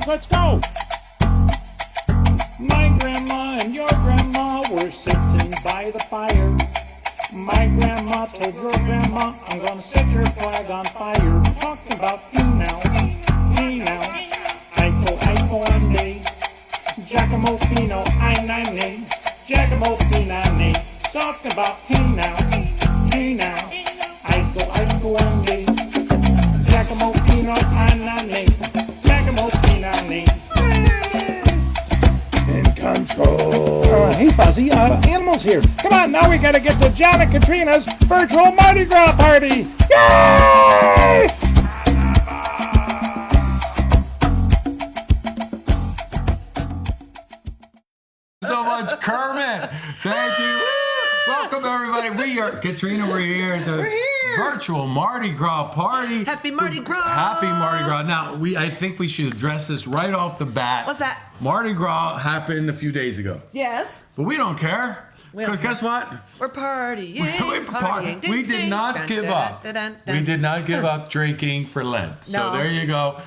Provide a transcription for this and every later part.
boys, let's go. My grandma and your grandma were sitting by the fire. My grandma told your grandma, I'm gonna set your flag on fire. Talking about you now, me now. Aiko, ande. Giacomo Fino, I nine. Giacomo Finane. Talking about he now. Aiko, ande. Giacomo Fino, I nine. Giacomo Finane. In control. Hey, Fuzzy, animals here. Come on, now we gotta get to John and Katrina's virtual Mardi Gras party. Yay! So much, Kermit. Thank you. Welcome, everybody. We are, Katrina, we're here at the virtual Mardi Gras party. Happy Mardi Gras. Happy Mardi Gras. Now, I think we should address this right off the bat. What's that? Mardi Gras happened a few days ago. Yes. But we don't care. Because guess what? We're partying. We did not give up. We did not give up drinking for Lent. So there you go.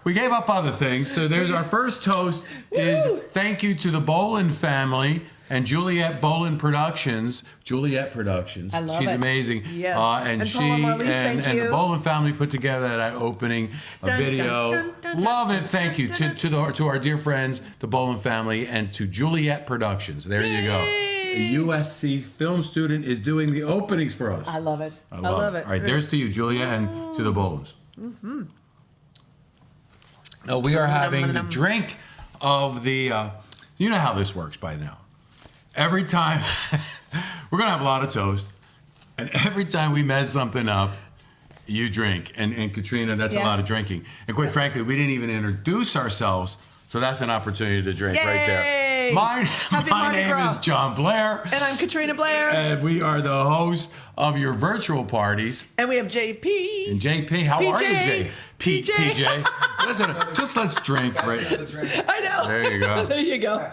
We gave up other things. So there's our first toast is thank you to the Bolin family and Juliet Bolin Productions. I love She's it. amazing. Yes. And she Paula Marlies, and the Bolin family put together that opening video. Love it. Thank you to our dear friends, the Bolin family, and to Juliet Productions. There you go. A USC film student is doing the openings for us. I love it. I love it. All right, there's to you, Julia, and to the Bolins. Mm-hmm. Now, we are having the drink of the... you know how this works by now. Every time... we're going to have a lot of toast, and every time we mess something up, you drink. And Katrina, that's a lot of drinking. And quite frankly, we didn't even introduce ourselves, so that's an opportunity to drink right there. My name is John Blair. And I'm Katrina Blair. And we are the hosts of your virtual parties. And we have JP. And JP, how are you, PJ? PJ. Listen, just let's drink right. I know. There you go. There you go.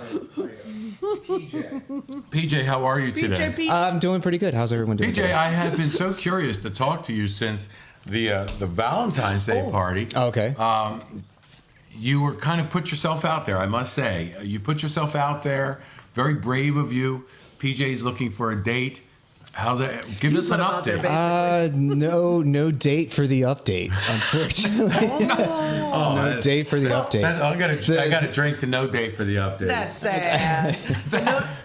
PJ, how are you today? I'm doing pretty good. How's everyone doing? PJ, I have been so curious to talk to you since the Valentine's Day party. Oh, okay. You were kind of put yourself out there, I must say. You put yourself out there. Very brave of you. PJ's looking for a date. How's that? Give us an update. No date for the update, unfortunately. No date for the update. I got a drink to no date for the update. That's sad.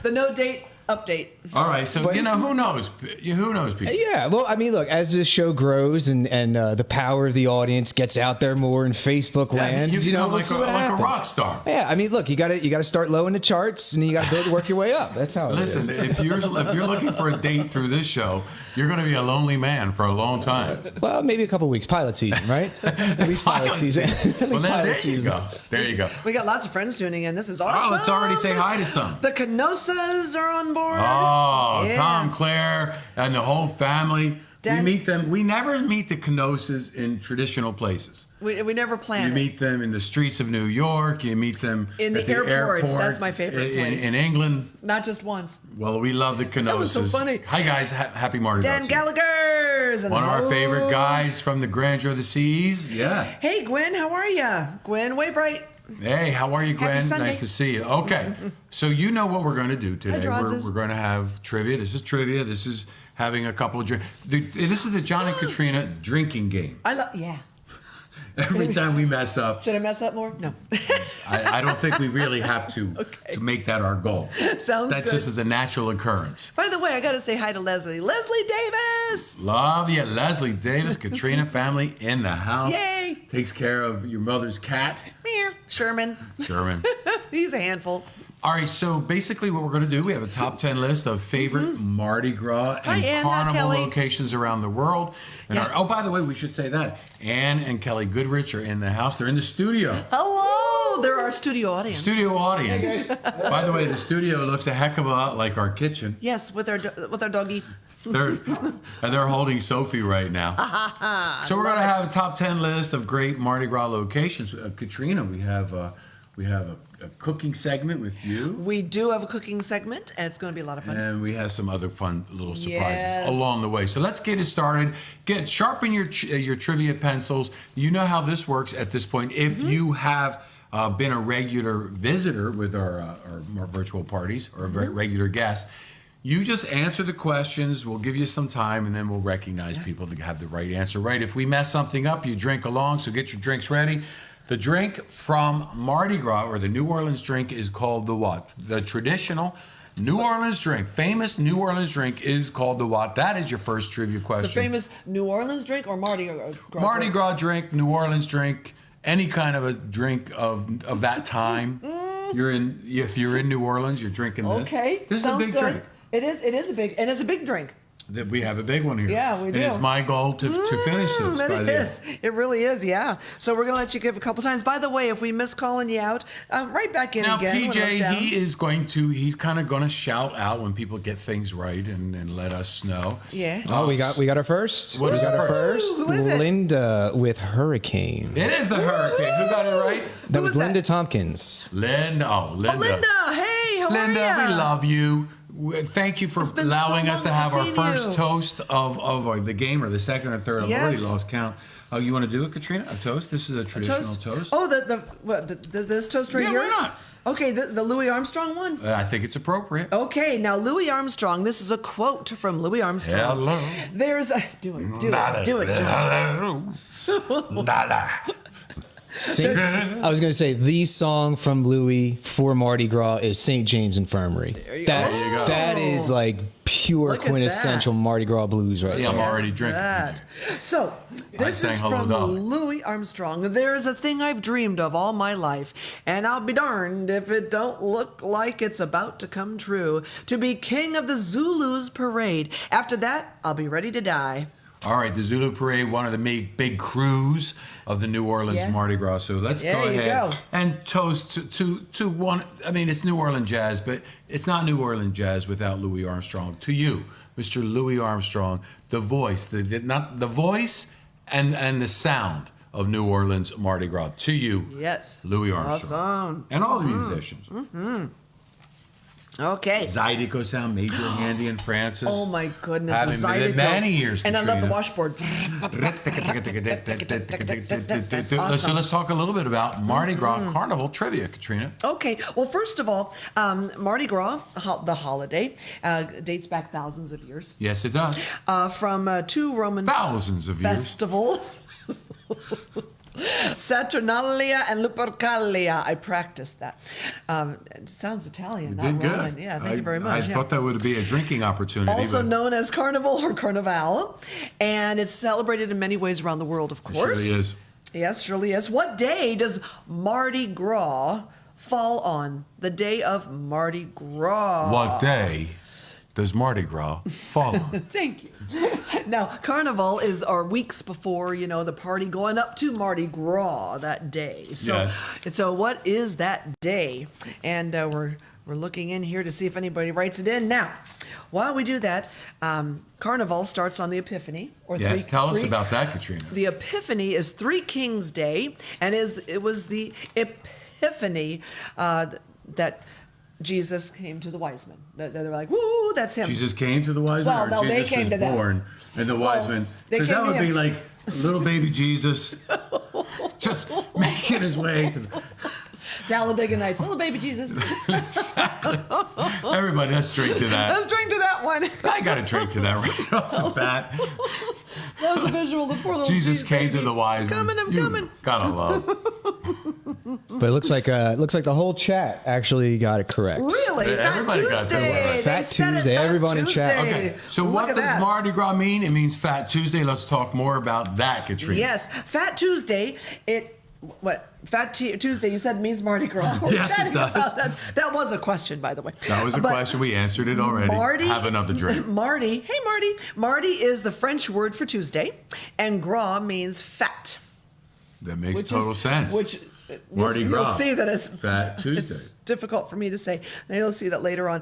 the no date update. All right, so who knows? Who knows, people? Yeah, well, I mean, look, as this show grows and the power of the audience gets out there more in Facebook land, you know, we'll see what happens. A rock star. Yeah, I mean, look, you got to start low in the charts and you got to work your way up. That's how it is. Listen, if you're looking for a date through this show, you're going to be a lonely man for a long time. Well, maybe a couple weeks. Pilot season, right? At least pilot season. There you go. We got lots of friends tuning in. This is awesome. Oh, let's already say hi to some. The Canosas are on board. Oh, yeah. Tom, Claire, and the whole family. Dan, we meet them. We never meet the Canosas in traditional places. We never plan You meet them in the streets of New York. You meet them in the airports. That's my favorite place. In England. Not just once. Well, we love the Canosas. That was so funny. Hi, guys. Happy Mardi Gras. Dan Gallagher's. One of our favorite guys from the grandeur of the seas. Yeah. Hey, Gwen. How are you? Gwen Waybright. Hey, how are you, Gwen? Nice to see you. Okay, so you know what we're going to do today. We're going to have trivia. This is trivia. This is having a couple of drinks. This is the John and Katrina drinking game. Yeah. Every time we mess up. Should I mess up more? No. I don't think we really have to make that our goal. Sounds That's good. just as a natural occurrence. By the way, I got to say hi to Leslie. Leslie Davis. Love you, Leslie Davis, Katrina family in the house. Yay. Takes care of your mother's cat. Sherman. He's a handful. All right, so basically what we're going to do, we have a top 10 list of favorite Mardi Gras and carnival locations around the world. And oh, by the way, we should say that. Ann and Kelly Goodrich are in the house. They're in the studio. Hello. They're our studio audience. By the way, the studio looks a heck of a lot like our kitchen. Yes, with our doggy. They're holding Sophie right now. So we're going to have a top 10 list of great Mardi Gras locations. Katrina, we have a cooking segment with you. We do have a cooking segment, and it's going to be a lot of fun. And we have some other fun little surprises along the way. So let's get it started. Sharpen your trivia pencils. You know how this works at this point. If you have been a regular visitor with our virtual parties or a very regular guest, you just answer the questions. We'll give you some time, and then we'll recognize people to have the right answer right. If we mess something up, you drink along, so get your drinks ready. The drink from Mardi Gras, or the New Orleans drink, is called the what? The traditional New Orleans drink, famous New Orleans drink is called the what? That is your first trivia question. The famous New Orleans drink or Mardi Gras? Mardi Gras drink, New Orleans drink, any kind of a drink of that time. If you're in New Orleans, you're drinking this. Okay, This is a big drink. It is a big, and it's a big drink. That we have a big one here. Yeah, we do. And it's my goal to finish this by the end. It really is, yeah. So we're going to let you give a couple times. By the way, if we miss calling you out, right back in Now, again. PJ, he's kind of going to shout out when people get things right and let us know. Yeah. Oh, we got our first. What is got our our first? Who is it? Linda with Hurricane. It is the hurricane. Who got it right? That Who was was that? Linda Tompkins. Linda. Oh, Linda. Linda, hey, how Linda, are we you? love you. Thank you for It's been allowing so us to long have our seeing first you. toast of the game, or the second or third. I've already Yes. lost count. Oh, you want to do it, Katrina? A toast? This is a traditional toast. Oh, this toast right Yeah, here? why not? Okay, the Louis Armstrong one. I think it's appropriate. Okay, now Louis Armstrong. This is a quote from Louis Armstrong. Hello. There's a do it, John. Nada. I was going to say the song from Louis for Mardi Gras is St. James Infirmary. you That's go. that is like pure Look at quintessential Mardi Gras blues right Yeah, I'm there. already drinking. That. So, this sang is Hello, from Dolly. Louis Armstrong. There's a thing I've dreamed of all my life, and I'll be darned if it don't look like it's about to come true. To be king of the Zulus parade. After that, I'll be ready to die. All right, the Zulu Parade, one of the big crews of the New Orleans Yeah. Mardi Gras. So let's There go you ahead go. and toast to one. I mean, it's New Orleans jazz, but it's not New Orleans jazz without Louis Armstrong. To you, Mr. Louis Armstrong, the voice, not the voice and the sound of New Orleans Mardi Gras. To you, Yes. Louis Armstrong, Awesome. and all the musicians. Okay. Zydeco sound, Major Handy and Francis. Oh my goodness. Having been Zydeco. many years, And I love the Katrina. washboard. That's So let's talk a little bit about Mardi Gras Carnival trivia, Katrina. Okay, well, first of all, Mardi Gras, the holiday, dates back thousands of years Yes, it does. from two Roman Thousands of years. festivals. Saturnalia and Lupercalia. I practiced that. It sounds Italian, not Did good. Roman. Yeah, thank you very much. I yeah. thought that would be a drinking opportunity. Also but known as Carnival or Carnival, and it's celebrated in many ways around the world, of it course. surely is. Yes, surely is. What day does Mardi Gras fall on? The day of Mardi Gras. What day does Mardi Gras fall on? Thank you. Now, Carnival is our weeks before, the party going up to Mardi Gras that day. So, Yes. So what is that day? And we're looking in here to see if anybody writes it in. Now, while we do that, Carnival starts on the Epiphany. Yes, tell us about that, Katrina. The Epiphany is Three Kings Day, and it was the Epiphany that Jesus came to the wise men. They were like, "Woo, that's him." Jesus came to the wise men, Well, or no, they Jesus came was to them. born, and the wise men. they Because came that to would be him. like little baby Jesus just making his way to the. Talladega Nights, little baby Jesus. Everybody, let's drink to that. Let's drink to that one. I got to drink to that right off the bat. That was a visual. The poor little Jesus came to baby. the wise men. I'm You coming. Gotta love. But it looks like the whole chat actually got it correct. Really? Fat Everybody got that Tuesday. right. They Fat said it, Tuesday, Fat everyone in chat. Tuesday. Okay, so Look what at does that. Mardi Gras mean? It means Fat Tuesday. Let's talk more about that, Katrina. Yes, Fat Tuesday. Tuesday? You said means Mardi Gras. We're Yes, it chatting does. about that. That was a question, by the way. That was a But question. We answered it already. Mardi, Have another drink. Mardi. Hey, Mardi. Mardi is the French word for Tuesday, and gras means fat. That makes Which total is, sense. Which Mardi you'll Gras. see that it's Fat Tuesday. It's difficult for me to say. And you'll see that later on.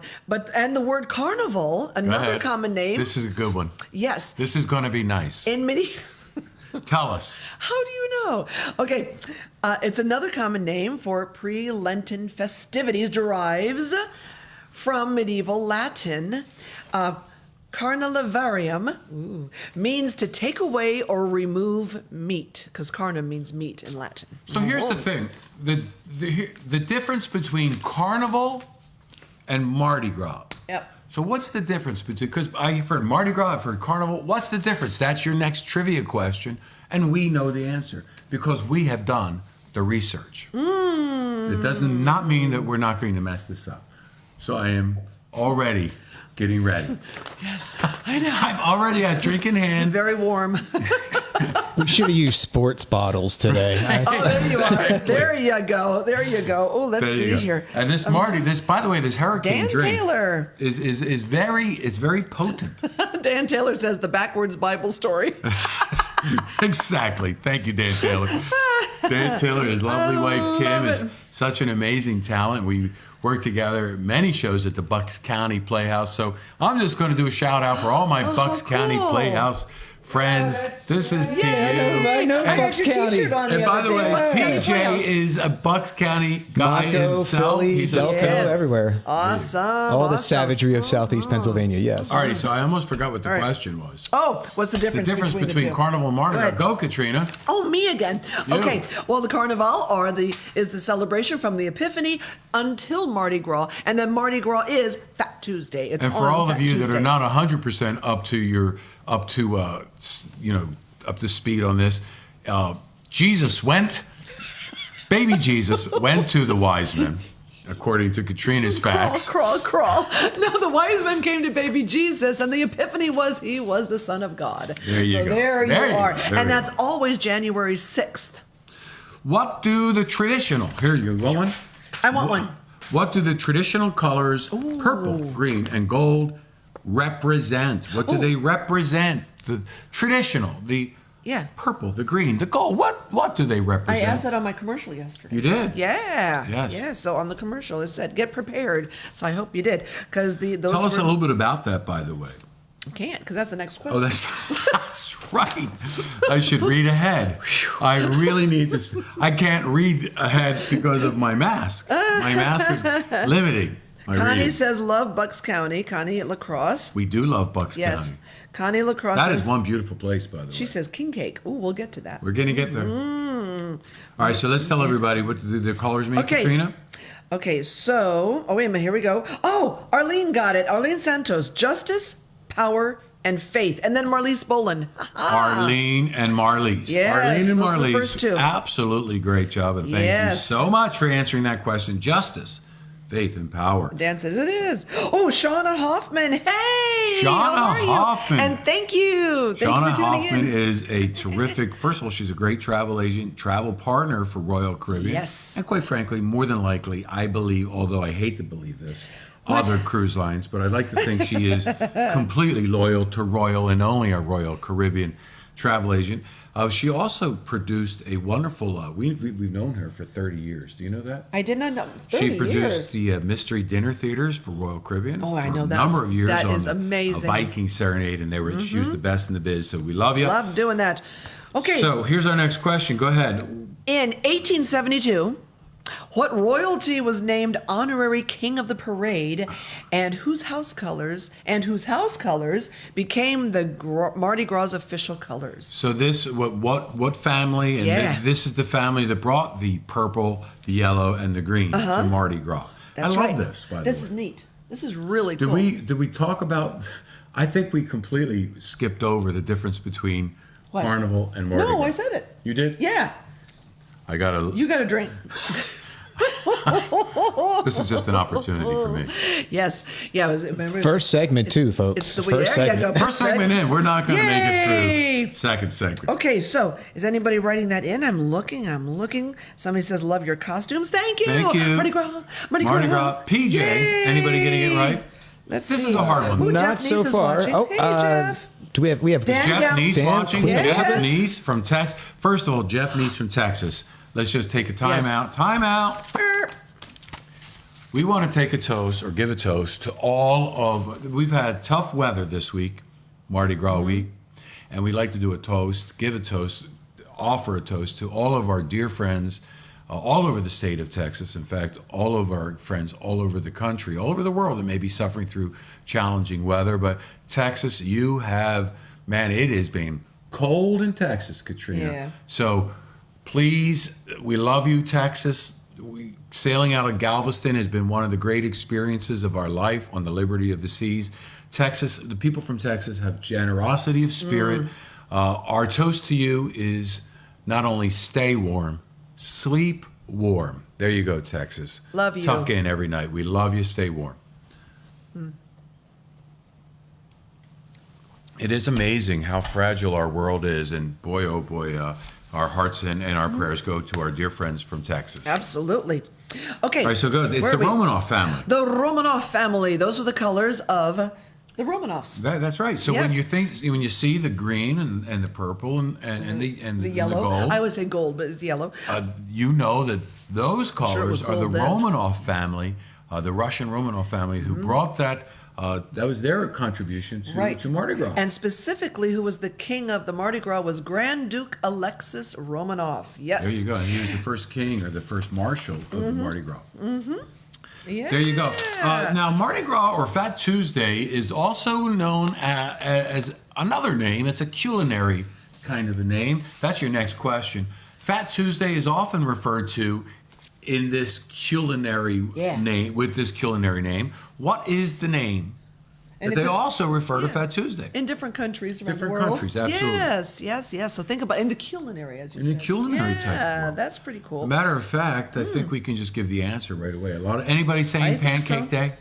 And the word carnival, Go another ahead. common name. This is a good one. Yes. This is going to be nice. In many. Tell us. How do you know? Okay, it's another common name for pre-Lenten festivities. Derives from medieval Latin. Carnivarium means to take away or remove meat, because carna means meat in Latin. So here's the thing. the difference between Carnival and Mardi Gras. Yep. So what's the difference between, because I've heard Mardi Gras, I've heard Carnival. What's the difference? That's your next trivia question. And we know the answer because we have done the research. It does not mean that we're not going to mess this up. So I am already getting ready. Yes, I know. I'm already a drink in hand. Very warm. We should have used sports bottles today. Oh, there you are. There you go. There you go. Oh, let's There you see go. here. And this Marty, by the way, this hurricane Dan drink Taylor. is very potent. Dan Taylor says the backwards Bible story. Exactly. Thank you, Dan Taylor. Dan Taylor, his lovely wife Kim, is such an amazing talent. We worked together at many shows at the Bucks County Playhouse. So I'm just going to do a shout out for all my Bucks County cool. Playhouse friends. This is to you. I know I Bucks got your County. t-shirt on And by the way, Bucks County TJ Playhouse. is a Bucks County guy Mako, himself. Philly, He's a- Delco, Yes. everywhere. Awesome. All the awesome. savagery of Southeast Pennsylvania, yes. All right, so I almost forgot what the All right. question was. Oh, what's the The difference, difference between the two? Carnival and Mardi Go Gras. ahead. Go, Katrina. Oh, me again. You. Okay. Well, the Carnival is the celebration from the Epiphany until Mardi Gras, and then Mardi Gras is Fat Tuesday. It's And for on all Fat of you Tuesday. that are not 100% up to speed on this, baby Jesus went to the wise men, according to Katrina's facts. Crawl. No, the wise men came to baby Jesus, and the Epiphany was he was the Son of God. There you so go. there you There you are, go. There and we that's go. always January 6th. What do the traditional, here you want one? I want one. What do the traditional colors, purple, green, and gold, represent? What do they represent? The traditional, the Yeah. purple, the green, the gold. What do they I represent? asked that on my commercial yesterday. You did? Yeah. Yes. Yeah. So on the commercial, it said, "Get prepared." So I hope you did, because those Tell us were, a little bit about that, by the way. Can't, because that's the next question. Oh, that's right. I should read ahead. I really need this. I can't read ahead because of my mask. My mask is limiting my Connie reading. says, "Love Bucks County." Connie at La Crosse. We do love Bucks Yes. County. Connie La Crosse. That says, is one beautiful place, by the way. She says king cake. Ooh, we'll get to that. We're going to get there. All right, so let's tell everybody what the colors mean, Okay. Katrina. Okay, so, wait a minute, here we go. Oh, Arlene got it. Arlene Santos, justice, power, and faith. And then Marlise Boland. Arlene and Marlise. Yes, Arlene and those are the Marlise. first two. Absolutely great job, and thank you Yes. so much for answering that question. Justice, faith, and power. Dan says it is. Oh, Shauna Hoffman. Hey! Shauna how are you? Hoffman. And thank you. Thank Shauna you for tuning Hoffman in. is a terrific, first of all, she's a great travel agent, travel partner for Royal Caribbean. Yes. And quite frankly, more than likely, I believe, although I hate to believe this, What? other cruise lines, but I'd like to think she is completely loyal to Royal and only a Royal Caribbean travel agent. She also produced a wonderful, we've known her for 30 years. Do you know that? I did not know. 30 She produced years. the Mystery Dinner Theaters for Royal Caribbean. Oh, I for know a that. number of years That on is amazing. a Viking Serenade, and she was the best in the biz. So we love you. Love doing that. Okay, So here's our next question. Go ahead. in 1872, what royalty was named honorary king of the parade, and whose house colors became the Mardi Gras official colors? So this what family? And Yeah. this is the family that brought the purple, the yellow, and the green to Mardi Gras. That's I love right. this. By the This way, is neat. This is really did cool. we talk about? I think we completely skipped over the difference between What? Carnival and Mardi Gras. No, I said it. You did? Yeah, I gotta. you got a drink. This is just an opportunity for me. Yes, yeah. Remember, First segment, too, it's folks. the First there you segment. go. First segment in, we're not going to make it Yay! through second segment. Okay, so is anybody writing that in? I'm looking. Somebody says, "Love your costumes." Thank you. Thank you. Mardi Gras. Mardi Gras. PJ. Yay! Anybody getting it right? Let's This see. is a hard one. Who, Not Jeff so Neese is far. watching. Oh, Hey, Jeff. we have Dan- Jeff Yeah. Neese Dan, watching. Queen Jeff Elizabeth. Neese from Texas. First of all, Jeff Neese from Texas. Let's just take a time Yes. out. Time out. We want to take a toast or give a toast to all of. We've had tough weather this week, Mardi Gras week, and we like to do a toast, give a toast, offer a toast to all of our dear friends all over the state of Texas. In fact, all of our friends all over the country, all over the world that may be suffering through challenging weather. But Texas, you have, man, it has been cold in Texas, Katrina. Yeah. So please, we love you, Texas. Sailing out of Galveston has been one of the great experiences of our life on the liberty of the seas. Texas, the people from Texas have generosity of spirit. Our toast to you is not only stay warm, sleep warm. There you go, Texas. Love you. Tuck in every night. We love you. Stay warm. It is amazing how fragile our world is, and boy, oh boy, our hearts and our prayers go to our dear friends from Texas. Absolutely. Okay. All right, so good. It's where the are we? Romanov family. The Romanov family. Those are the colors of the Romanovs. That's right. So Yes. when you see the green and the purple and the Yellow. the gold, I always say gold, but it's yellow. you know that those colors are the gold then. Romanov family, the Russian Romanov family, who brought that. That was their contribution to Mardi Gras. And specifically, who was the king of the Mardi Gras was Grand Duke Alexis Romanov. Yes. There you go. And he was the first king or the first marshal of the Mardi Gras. Yeah. There you go. Now, Mardi Gras or Fat Tuesday is also known as another name. It's a culinary kind of a name. That's your next question. Fat Tuesday is often referred to in this culinary name, with this culinary name. What is the name? And But they also refer to Fat Tuesday. In different countries around Different the world. countries, absolutely. Yes. So think about in the culinary, as you In said. the culinary type of Yeah, world. that's pretty cool. Matter of fact, I think we can just give the answer right away. Anybody saying I think Pancake so. Day?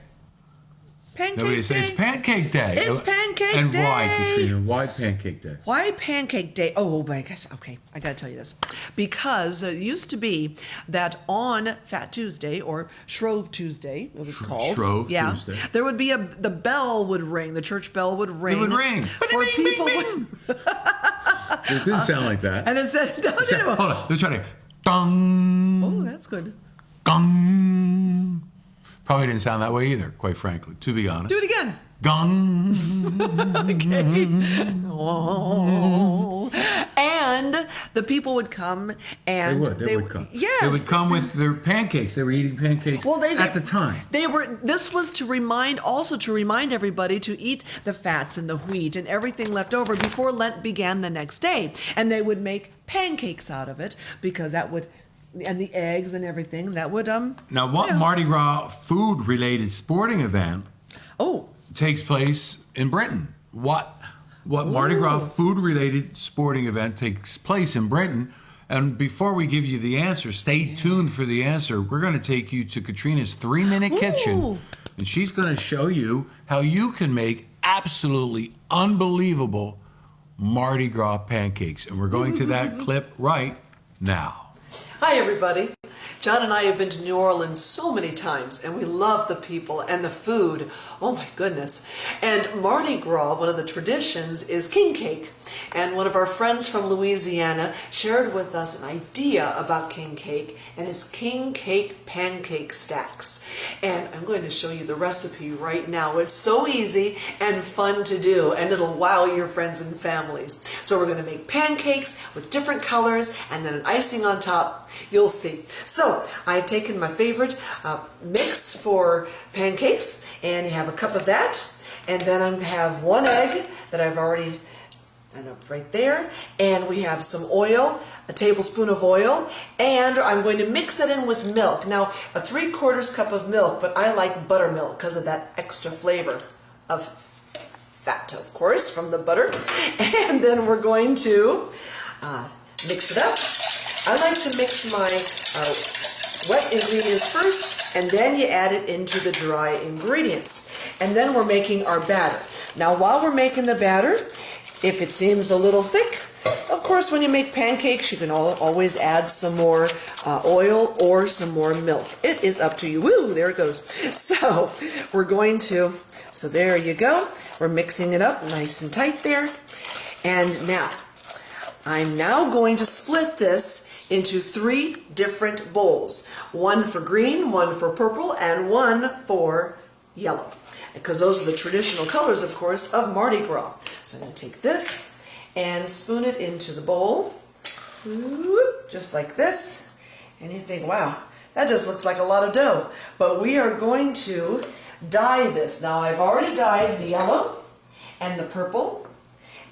Pancake Nobody Day. says it's Pancake Day. It's Pancake and Day. And why, Katrina? Why Pancake Day? Why Pancake Day? Oh my gosh. Okay, I got to tell you this. Because it used to be that on Fat Tuesday, or Shrove Tuesday, it was called. Shrove Tuesday. There would be the bell would ring, the church bell would ring. It would ring. For people. It didn't sound like that. And it said, no. Hold on. Let's try to. Dong. Oh, that's good. Gong. Probably didn't sound that way either, quite frankly, to be honest. Do it again. Gong. Oh. And the people would come and They would come. Yes. They would come with their pancakes. They were eating pancakes at the time. This was to remind everybody to eat the fats and the wheat and everything left over before Lent began the next day. And they would make pancakes out of it because that would, and the eggs and everything, that would Now, what Mardi Gras food-related sporting event takes place in Britain? What Mardi Gras food-related sporting event takes place in Britain? And before we give you the answer, stay tuned for the answer. We're going to take you to Katrina's 3-minute kitchen, and she's going to show you how you can make absolutely unbelievable Mardi Gras pancakes. And we're going to that clip right now. Hi, everybody. John and I have been to New Orleans so many times, and we love the people and the food. Oh, my goodness. And Mardi Gras, one of the traditions, is king cake. And one of our friends from Louisiana shared with us an idea about king cake, and it's king cake pancake stacks. And I'm going to show you the recipe right now. It's so easy and fun to do, and it'll wow your friends and families. So we're going to make pancakes with different colors and then an icing on top. You'll see. So I've taken my favorite mix for pancakes, and you have a cup of that, and then I have 1 egg that I've already up right there, and we have some oil, a tablespoon of oil, and I'm going to mix it in with milk. Now, a 3/4 cup of milk, but I like buttermilk because of that extra flavor of fat, of course, from the butter. And then we're going to mix it up. I like to mix my wet ingredients first, and then you add it into the dry ingredients. And then we're making our batter. Now, while we're making the batter, if it seems a little thick, of course, when you make pancakes, you can always add some more oil or some more milk. It is up to you. Woo, there it goes. So we're going to, so there you go. We're mixing it up nice and tight there. And now, I'm now going to split this into 3 different bowls. 1 for green, 1 for purple, and 1 for yellow. Because those are the traditional colors, of course, of Mardi Gras. So I'm going to take this and spoon it into the bowl, just like this. And you think, wow, that just looks like a lot of dough. But we are going to dye this. Now, I've already dyed the yellow and the purple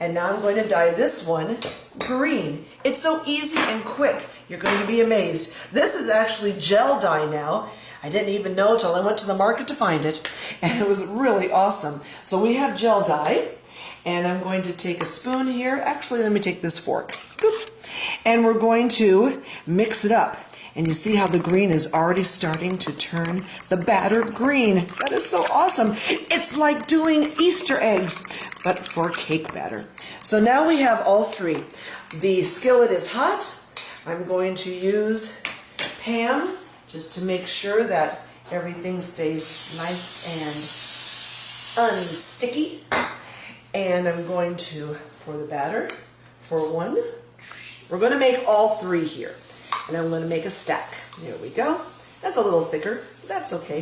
And now I'm going to dye this one green. It's so easy and quick. You're going to be amazed. This is actually gel dye now. I didn't even know until I went to the market to find it. And it was really awesome. So we have gel dye. And I'm going to take a spoon here. Actually, let me take this fork. Boop. And we're going to mix it up. And you see how the green is already starting to turn the batter green. That is so awesome. It's like doing Easter eggs, but for cake batter. So now we have all three. The skillet is hot. I'm going to use Pam just to make sure that everything stays nice and unsticky. And I'm going to pour the batter for one. We're going to make all three here. And I'm going to make a stack. There we go. That's a little thicker. That's okay.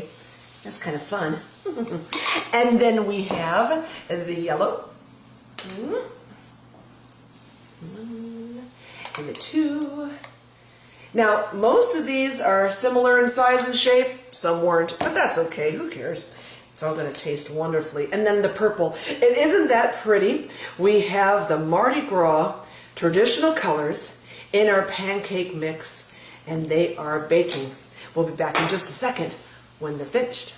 That's kind of fun. And then we have the yellow. And the two. Now, most of these are similar in size and shape. Some weren't, but that's okay. Who cares? It's all going to taste wonderfully. And then the purple. And isn't that pretty? We have the Mardi Gras traditional colors in our pancake mix, and they are baking. We'll be back in just a second when they're finished.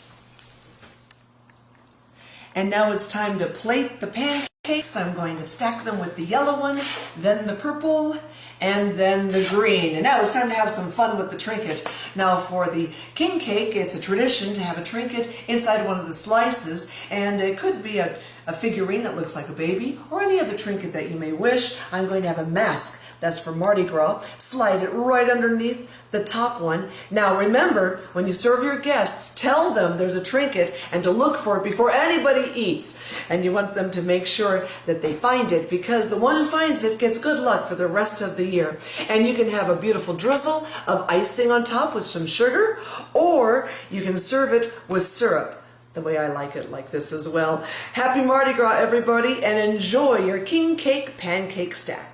And now it's time to plate the pancakes. I'm going to stack them with the yellow one, then the purple, and then the green. And now it's time to have some fun with the trinket. Now for the king cake, it's a tradition to have a trinket inside one of the slices, and it could be a figurine that looks like a baby, or any other trinket that you may wish. I'm going to have a mask. That's for Mardi Gras. Slide it right underneath the top one. Now remember, when you serve your guests, tell them there's a trinket and to look for it before anybody eats. And you want them to make sure that they find it, because the one who finds it gets good luck for the rest of the year. And you can have a beautiful drizzle of icing on top with some sugar, or you can serve it with syrup, the way I like it, like this as well. Happy Mardi Gras, everybody, and enjoy your king cake pancake stack.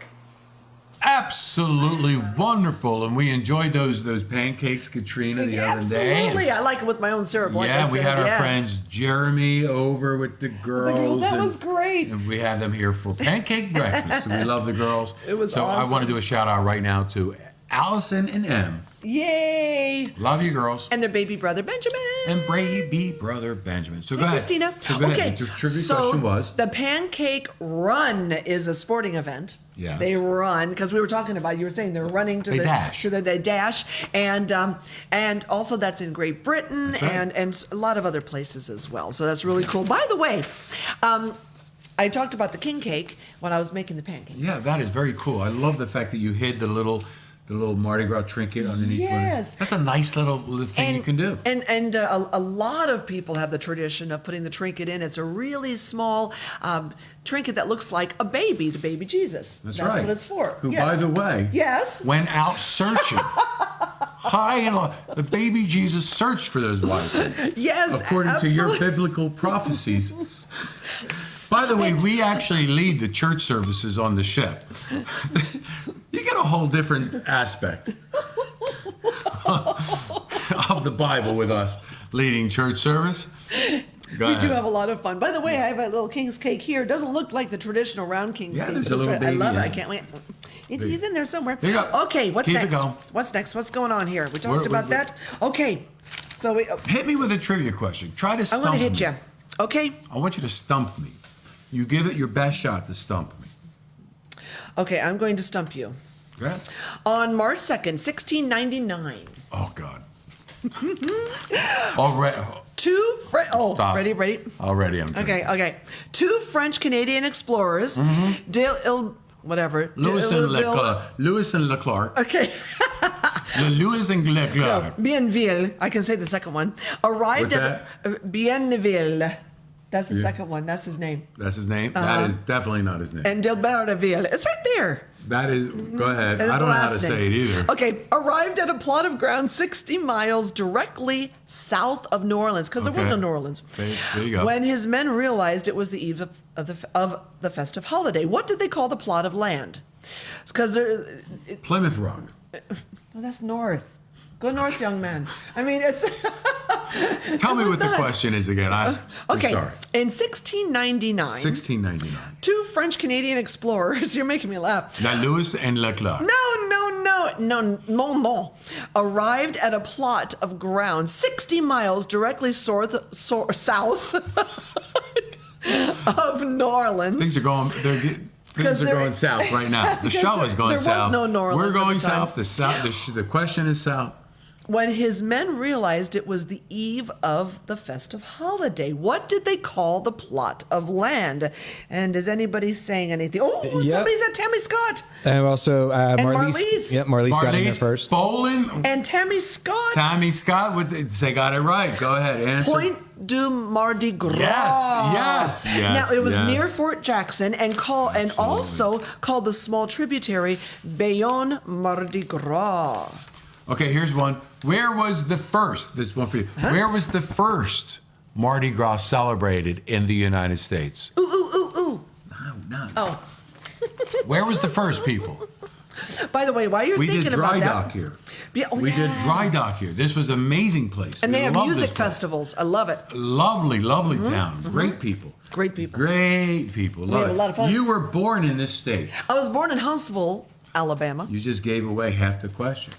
Absolutely wonderful, and we enjoyed those pancakes, Katrina, the other day. Absolutely, I like it with my own syrup. Like I we said. had our friends Jeremy over with the girls. That was great. And we had them here for pancake breakfast. So we love the girls. It was so awesome. I want to do a shout out right now to Allison and Em. Yay! Love you, girls. And their baby brother Benjamin. And baby brother Benjamin. So go ahead. Christina. So go Okay. ahead. The trivia question was? The Pancake Run is a sporting event. Yes. They run, because we were talking about, you were saying they're running to They dash. they dash. And also that's in Great Britain. That's right. and a lot of other places as well. So that's really cool. By the way, I talked about the king cake when I was making the pancakes. Yeah, that is very cool. I love the fact that you hid the little Mardi Gras trinket underneath. Yes. That's a nice little thing you can do. And a lot of people have the tradition of putting the trinket in. It's a really small trinket that looks like a baby, the baby Jesus. That's That's right. what it's for. Who, Yes. by the way, Yes. went out searching. High and low. The baby Jesus searched for those wise men. Yes, According to your absolutely. biblical prophecies. By the way, we actually lead the church services on the ship. You get a whole different aspect of the Bible with us leading church service. Go We ahead. do have a lot of fun. By the way, I have a little king's cake here. It doesn't look like the traditional round king's Yeah, cake. there's but a it's little right- I baby love it. in I it. can't wait. He's in there somewhere. There you go. Okay, what's Keep it next? going. What's next? What's going on here? We talked We're- about we're- that. Okay, so Hit me with a trivia question. Try to I'm stump going to hit me. you. Okay. I want you to stump me. You give it your best shot to stump me. Okay, I'm going to stump you. Go ahead. On March 2nd, 1699, Oh, God. Already. Stop. Ready? Already I'm Okay. Two French Canadian explorers, whatever. Lewis and Leclerc. Okay. Lewis and Leclerc. Bienville. I can say the second one. Arrived What's at Bienville. That's the second one. That's his name. That's his name? That is definitely not his name. And D'Albertville. It's right there. That is, go ahead. That's I the don't know how to last say names. it either. Okay, arrived at a plot of ground 60 miles directly south of New Orleans, because there was Okay. no New Orleans. There you go. When his men realized it was the eve of the festive holiday, what did they call the plot of land? Because Plymouth Rock. well, that's north. Go north, young man. I mean, it's Tell me what the question is again. I'm Okay, sorry. in 1699, 1699. two French-Canadian explorers, you're making me laugh. La Lewis and Leclerc. No, arrived at a plot of ground 60 miles directly south of New Orleans. Things are going. Things are going south right now. The show is going there south. was no New Orleans We're at the going time. south. The question is south. When his men realized it was the eve of the festive holiday, what did they call the plot of land? And is anybody saying anything? Oh, Yep. somebody said Tammy Scott. And also Marlies. Marlies. Yep, Marlies got in there Marlies first. Bolin. And Tammy Scott. Tommy Scott. They got it right. Go ahead. Answer. Point du Mardi Gras. Yes. Now it was yes. near Fort Jackson and also called the small tributary Bayonne Mardi Gras. Okay, here's one. Where was the first? This one for you. Huh? Where was the first Mardi Gras celebrated in the United States? Ooh. No. Oh, Where was the first, people? by the way, while you're We thinking did about dry that, dock here. Yeah, oh, We did yeah. dry dock here. This was an amazing place. And We they have love music this place. festivals. I love it. Lovely town. Great people. Great people. Great people. Love had a it. lot of fun. You were born in this state. I was born in Huntsville, Alabama. You just gave away half the question.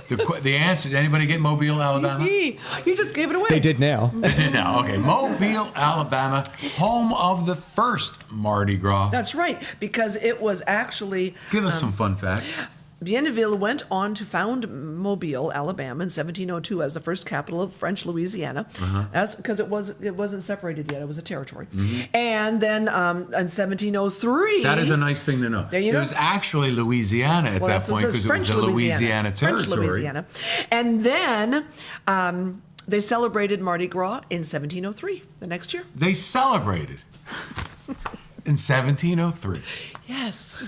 The answer, did anybody get Mobile, Alabama? You just gave it away. They did now. No, okay. Mobile, Alabama, home of the first Mardi Gras. That's right, because it was actually Give us some fun facts. Bienville went on to found Mobile, Alabama, in 1702 as the first capital of French Louisiana, because it wasn't separated yet; it was a territory. And then in 1703, That is a nice thing to know. There you It go. was actually Louisiana at that that's what point it says, because it was a Louisiana territory. French Louisiana, and then they celebrated Mardi Gras in 1703, the next year. They celebrated in 1703. Yes,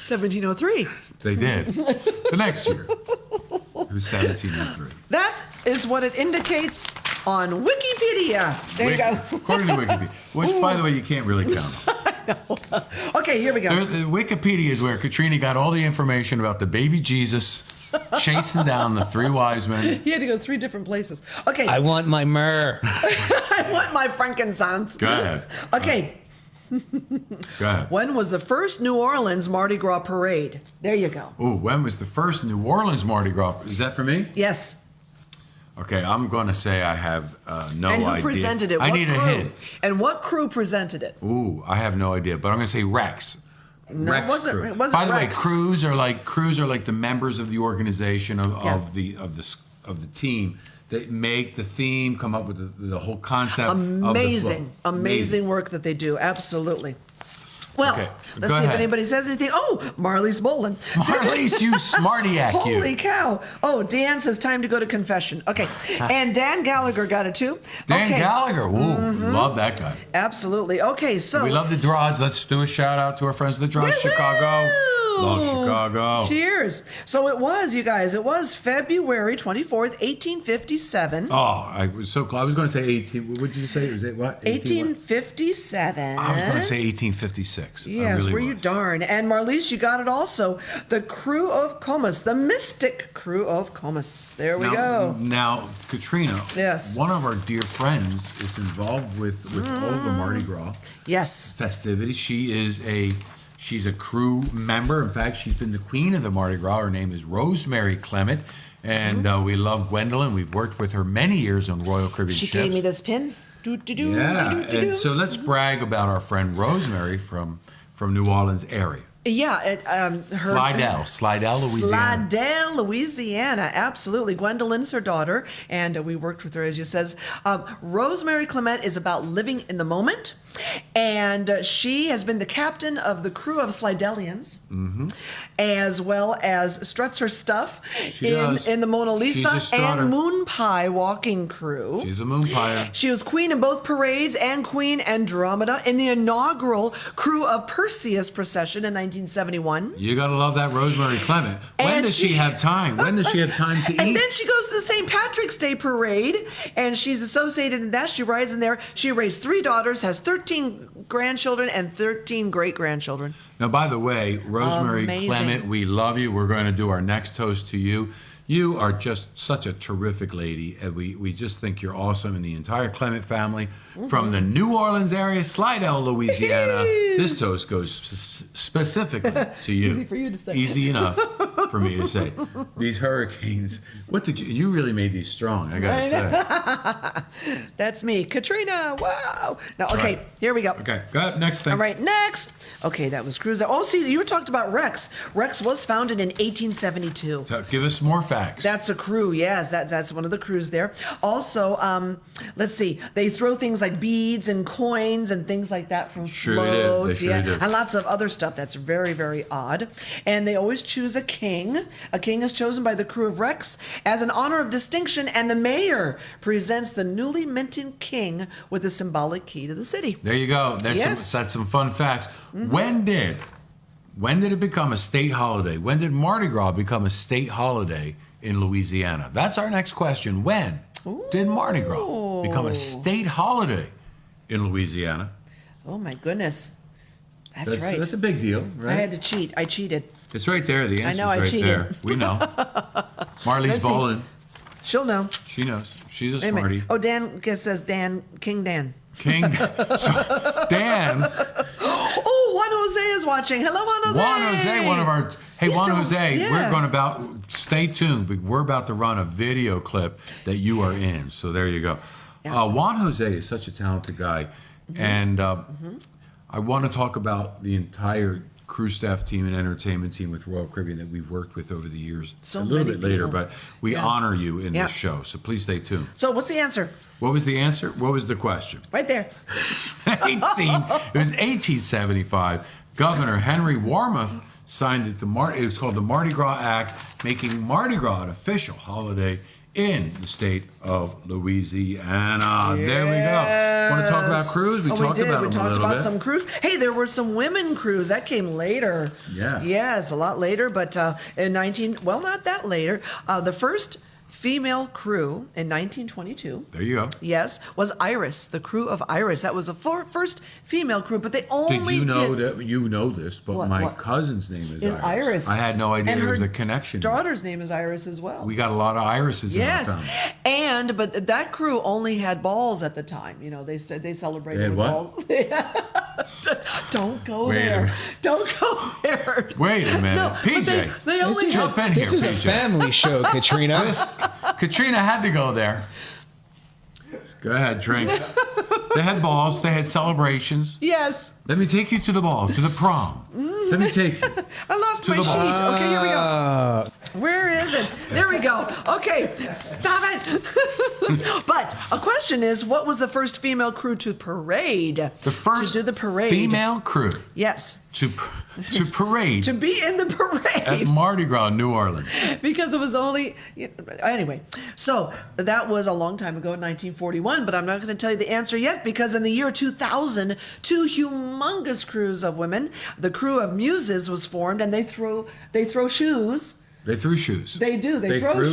1703. They did. The next year. It was 1703. That is what it indicates on Wikipedia. There you go. According to Wikipedia, which, by the way, you can't really count on. Okay, here we go. The Wikipedia is where Katrina got all the information about the baby Jesus chasing down the three wise men. You had to go 3 different places. Okay, I want my myrrh. I want my frankincense. Go ahead. Okay, Go ahead. when was the first New Orleans Mardi Gras parade? There you go. Ooh, when was the first New Orleans Mardi Gras? Is that for me? Yes. Okay, I'm going to say I have no And who idea. presented it? I What need crew? a hint. And what crew presented it? Ooh, I have no idea, but I'm going to say Rex. No, it wasn't- crew. it wasn't By the Rex. way, crews are like the members of the organization of the team that make the theme, come up with the whole concept. Amazing, of the amazing work that they do. Absolutely. Well, Okay, let's go see if ahead. anybody says anything. Oh, Marley's bowling. Marlies, you smartiac, you. Holy cow. Oh, Dan says time to go to confession. Okay. And Dan Gallagher got it too. Dan Okay. Gallagher. Ooh, love that guy. Absolutely. Okay, so. We love the draws. Let's do a shout out to our friends at the Draws Woo-hoo! Chicago. Love Chicago. Cheers. So it was, you guys, it was February 24th, 1857. Oh, I was so close. I was going to say 18. What did you say? It was what? 18 what? 1857. I was going to say 1856. I Yes, really were you was. darn. And Marlies, you got it also. The crew of Comus, the mystic crew of Comus. There we go. Now, Katrina. Yes. One of our dear friends is involved with all the Mardi Gras Yes. festivities. She's a crew member. In fact, she's been the queen of the Mardi Gras. Her name is Rosemary Clement, and we love Gwendolyn. We've worked with her many years on Royal Caribbean She ships. gave me this pin. Do-do-do, Yeah, do-do-do-do. and so let's brag about our friend Rosemary from New Orleans area. Yeah, her Slidell, Louisiana. Slidell, Louisiana. Absolutely. Gwendolyn's her daughter, and we worked with her, as you says. Rosemary Clement is about living in the moment, and she has been the captain of the crew of Slidellians, as well as struts her stuff She does. in the Mona She's Lisa a strutter. and Moon Pie walking crew. She's a moon pie. She was queen in both parades and Queen Andromeda in the inaugural crew of Perseus procession in 1971. You gotta love that Rosemary Clement. When And does she have time? When does she have time to And eat? then she goes to the St. Patrick's Day parade, and she's associated in that. She rides in there. She raised 3 daughters, has 13 grandchildren, and 13 great-grandchildren. Now, by the way, Rosemary Amazing. Clement, we love you. We're going to do our next toast to you. You are just such a terrific lady, and we just think you're awesome, and the entire Clement family from the New Orleans area, Slidell, Louisiana. This toast goes specifically to you. Easy for you to say. Easy enough for me to say. These hurricanes, what did you really made these strong, I gotta say. That's me, Katrina. Wow. Now, okay, right. here we go. Okay, go ahead, next thing. All right, next. Okay, that was cruise. Oh, see, you talked about Rex. Rex was founded in 1872. So give us more facts. That's a crew, yes. That's one of the crews there. Also, let's see. They throw things like beads and coins and things like that from Sure they did. floats. They sure did. And lots of other stuff that's very, very odd. And they always choose a king. A king is chosen by the crew of Rex as an honor of distinction, and the mayor presents the newly minted king with a symbolic key to the city. There you go. Yes. That's some fun facts. When did it become a state holiday? When did Mardi Gras become a state holiday in Louisiana? That's our next question. When did Mardi Gras become a state holiday in Louisiana? Oh, my goodness. That's right. That's a big deal, right? I had to cheat. I cheated. It's right there. The answer's know, I right cheated. there. We know. Marley's Let's see. bowling. She'll know. She knows. She's a Wait a minute. smarty. Oh, Dan says King Dan. King. So, Dan. Oh, Juan Jose is watching. Hello, Juan Jose. Juan Jose, one of our. Hey, He's Juan still- Jose, yeah. we're going stay tuned. We're about to run a video clip that you are in. So there you go. Yeah. Juan Jose is such a talented guy. And I want to talk about the entire crew staff team and entertainment team with Royal Caribbean that we've worked with over the years. So a little many bit later, people. but we Yeah. honor you in Yeah. this show. So please stay tuned. So what's the answer? What was the answer? What was the question? Right there. It was 1875. Governor Henry Warmoth signed it. It was called the Mardi Gras Act, making Mardi Gras an official holiday in the state of Louisiana. There we go. Want to talk about cruise? We talked did. about We them a talked little about bit. some cruise. Hey, there were some women cruise that came later. Yeah. Yes, a lot later, but in not that later. The first female crew in 1922. There you go. Yes, was Iris, the crew of Iris. That was the first female crew, but they only Did you know that you know this? But What- my what? cousin's name is is Iris. I had no idea And there was her a connection. Daughter's name is Iris as well. We got a lot of irises in our Yes, family. but that crew only had balls at the time. You know, they said they celebrated They had with what? balls. Don't go Wait a there. minute. Don't go there. Wait a minute. No, but PJ. they This only is, Jump in this here, is a PJ. family show, Katrina. Katrina had to go there. Go ahead, drink. They had balls. They had celebrations. Yes, Let me take you to the ball, to the prom. Let me take you. I lost To my the sheet. ball. Okay, here we go. Where is it? There we go. Okay, stop it. But a question is, what was the first female crew to parade? The first to do the parade. female crew Yes, to parade to be in the at parade. Mardi Gras, New Orleans. Because it was only anyway. So that was a long time ago in 1941, but I'm not going to tell you the answer yet because in the year 2000, two humongous crews of women, the crew of Muses was formed, and they throw shoes. They threw shoes. They do. They throw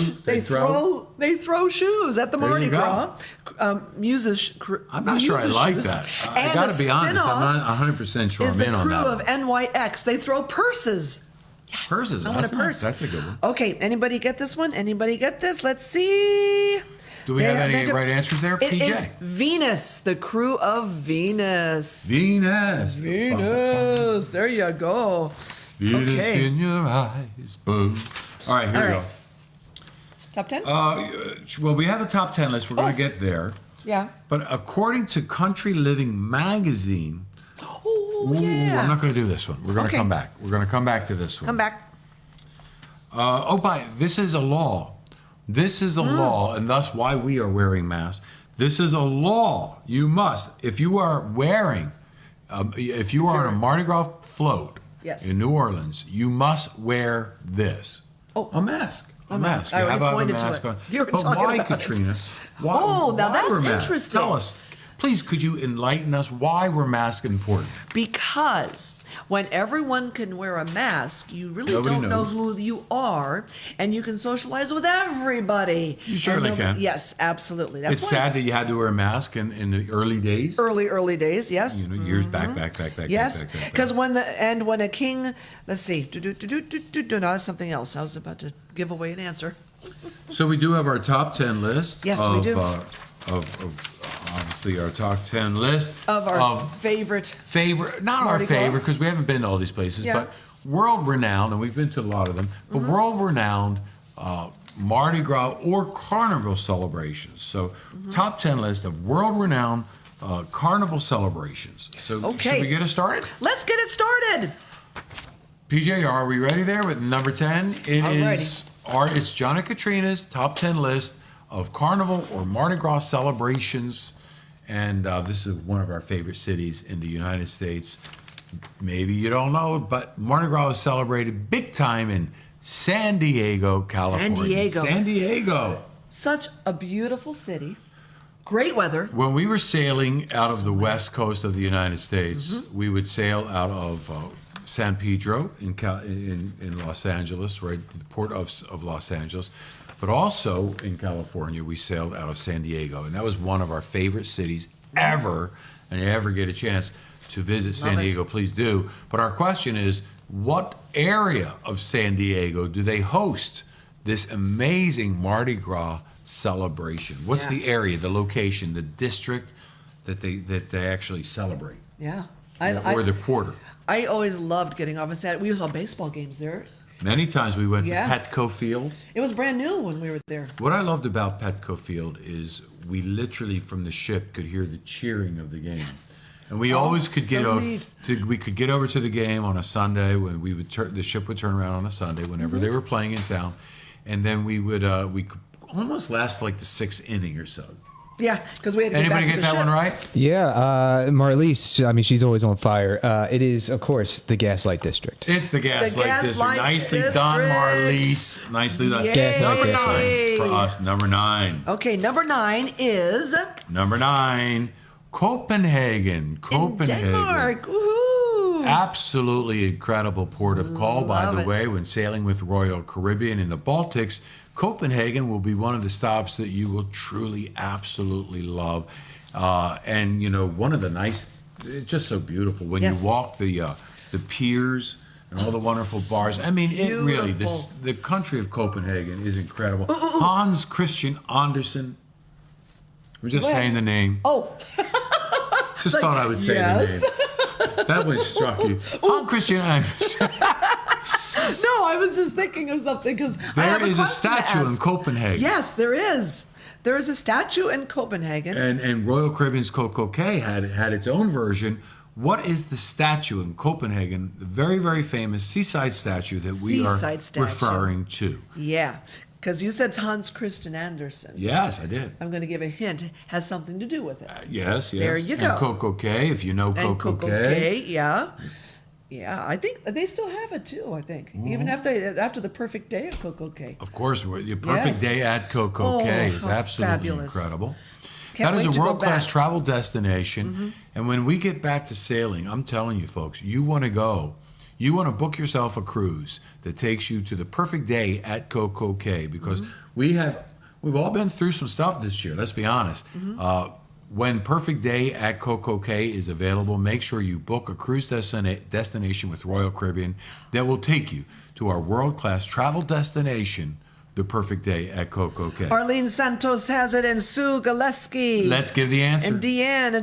shoes at the There Mardi you go. Gras. Muses. I'm not sure I like shoes. that. I And got the to be honest. I'm spin-off not 100% sure is I'm the in on crew that. of one. NYX. They throw purses. Yes, Purses. I want a That's nice. purse. That's a good one. Okay, anybody get this one? Anybody get this? Let's see. Do we have They- any they- right answers there, It is PJ? Venus, the crew of Venus. Venus. Venus. There you go. Venus Okay. in your eyes. Boom. All right, here All we right. Top 10? go. Well, we have a top 10 list. We're going to get there. Yeah. But according to Country Living magazine, Oh, ooh, yeah. I'm not going to do this one. We're going to Okay. come back. We're going to come back to this one. Come back. This is a law. This is a law, and thus why we are wearing masks. This is a law. You must, if you are wearing, if you are on a Mardi Gras float Yes. in New Orleans, you must wear this. Oh. A mask. A mask. mask. I You already have to have a pointed to mask it. on. You were But talking why, about it. Katrina? Why, Oh, now why that's wear masks? interesting. Tell us. Please, could you enlighten us? Why were masks important? Because when everyone can wear a mask, you really Nobody don't know knows. who you are, and you can socialize with everybody. You surely And can. Yes, absolutely. That's It's why. sad that you had to wear a mask in the early days. Early days, yes. You know, years back. Yes, back. because when a king, let's see, no, that's something else. I was about to give away an answer. So we do have our top 10 list. Yes, of, we do. Of obviously our top 10 list Of our favorite, not Mardi our favorite Gras. because we haven't been to all these places, Yeah. but world renowned, and we've been to a lot of them. But world renowned Mardi Gras or carnival celebrations. So top 10 list of world renowned carnival celebrations. So Okay. should we get it started? Let's get it started. PJ, are we ready there with number 10? It's John and Katrina's top 10 list of carnival or Mardi Gras celebrations. And this is one of our favorite cities in the United States. Maybe you don't know, but Mardi Gras is celebrated big time in San Diego, California. San Diego. Such a beautiful city. Great weather. When we were sailing out of the west coast of the United States, we would sail out of San Pedro in Los Angeles, right, the port of Los Angeles. But also in California, we sailed out of San Diego. And that was one of our favorite cities ever. And you ever get a chance to visit San Diego, please do. But our question is, what area of San Diego do they host this amazing Mardi Gras celebration? What's the area, the location, the district that they actually celebrate? Yeah. Or the quarter? I always loved getting off and Saturday. We saw baseball games there. Many times we went to Yeah. Petco Field. It was brand new when we were there. What I loved about Petco Field is we literally from the ship could hear the cheering of the game. Yes. And we always could get so over. neat. We could get over to the game on a Sunday when we would the ship would turn around on a Sunday whenever they were playing in town, and then we could almost last like the 6th inning or so. Yeah, because we had to Anybody get get back to that the one ship. right? Yeah, Marlise, I mean, she's always on fire. It is, of course, the Gaslight District. It's the Gaslight District. Gaslight Nicely done, District. Marlise. Nicely done. Yay. Gaslight, Number Gaslight. 9 for us. Number 9. Okay, number 9 is Number 9. Copenhagen. in Denmark. Woohoo! Absolutely incredible port of call, by Love the it. way, when sailing with Royal Caribbean in the Baltics. Copenhagen will be one of the stops that you will truly, absolutely love. And, you know, one of the nice, it's just so beautiful. When Yes. you walk the piers and all the wonderful bars. I mean, it really, Beautiful. the country of Copenhagen is incredible. Hans Christian Andersen. I'm just Where? saying the name. Oh, Just thought I would say yes. the name. That one struck you. Hans Christian Andersen. no, I was just thinking of something because There is a statue in Copenhagen. Yes, there is. There is a statue in Copenhagen. And Royal Caribbean's Coco Cay had its own version. What is the statue in Copenhagen? The very, very famous seaside statue that we are Seaside statue. referring to. Yeah, because you said Hans Christian Andersen. Yes, I did. I'm going to give a hint. Has something to do with it. Yes. There you And go. Coco Cay, if you know And Coco Coco Cay. Cay, yeah. Yeah, I think they still have it too, I think. Even after the perfect day at Coco Cay. Of course, the perfect Yes. day at Coco Oh, Cay is how absolutely fabulous. incredible. Can't That is wait a to go world-class back. travel destination. And when we get back to sailing, I'm telling you, folks, you want to go. You want to book yourself a cruise that takes you to the perfect day at Coco Cay because we've all been through some stuff this year. Let's be honest. When Perfect Day at Coco Cay is available, make sure you book a cruise destination with Royal Caribbean that will take you to our world-class travel destination, the Perfect Day at Coco Cay. Arlene Santos has it, and Sue Gillespie. Let's give the answer. And Deanne,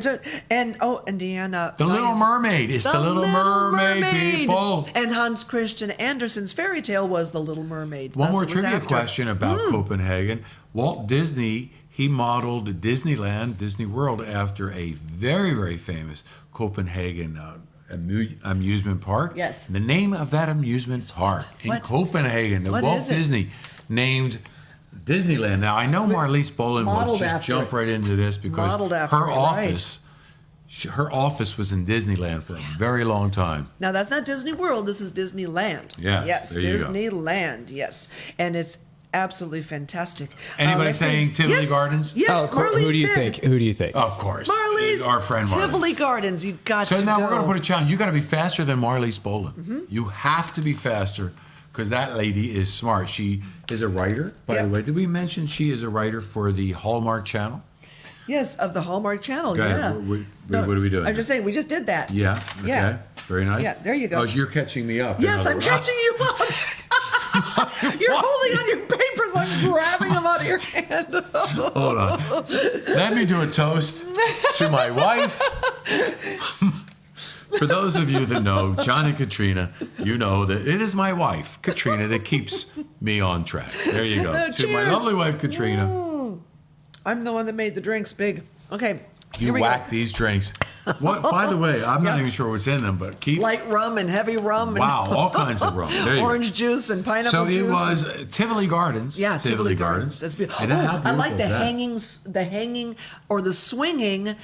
and Deanna. The Little Mermaid. It's the Little Mermaid, people. And Hans Christian Andersen's fairy tale was The Little Mermaid. One Thus more it was trivia after. question about Copenhagen. Walt Disney, he modeled Disneyland, Disney World, after a very, very famous Copenhagen amusement park. Yes. The name of that amusement park in What? Copenhagen that What Walt is it? Disney named Disneyland. Now, I know Marlise Boland will Modeled just after jump it. right into this because Modeled after her it, right. office, her office was in Disneyland for a very long time. Now, that's not Disney World. This is Disneyland. Yes, Yes, there you go. Disneyland, yes. And it's absolutely fantastic. Anybody let's saying see. Tivoli Yes, Gardens? Yes, Oh, Marlise who do you did. think? Who do you think? Of course. Marlise, Our friend Marlise. Tivoli Gardens, you got So to now go. we're going to put a challenge. You got to be faster than Marlise Boland. You have to be faster because that lady is smart. She is a writer, by the Yep. way. Did we mention she is a writer for the Hallmark Channel? Yes, of the Hallmark Channel, Go ahead. yeah. What are we doing? I'm just saying, we just did that. Yeah. Okay. Yeah. Very nice. Yeah, there you go. Oh, you're catching me up. in Yes, other I'm words. catching you up. You're holding on your papers. I'm grabbing them out of your hand. Hold on. Let me do a toast to my wife. For those of you that know John and Katrina, you know that it is my wife, Katrina, that keeps me on track. There you go. To my Cheers. lovely wife, Katrina. I'm the one that made the drinks big. Okay. You here we whack go. these drinks. What? By the way, I'm not even sure what's in them, but keep. Light rum and heavy rum. And Wow, all kinds of rum. There you orange juice and go. pineapple So juice. it was Tivoli Gardens. Yeah, Tivoli Gardens. That's beautiful. And how Oh, I like beautiful the is that? hanging or the swinging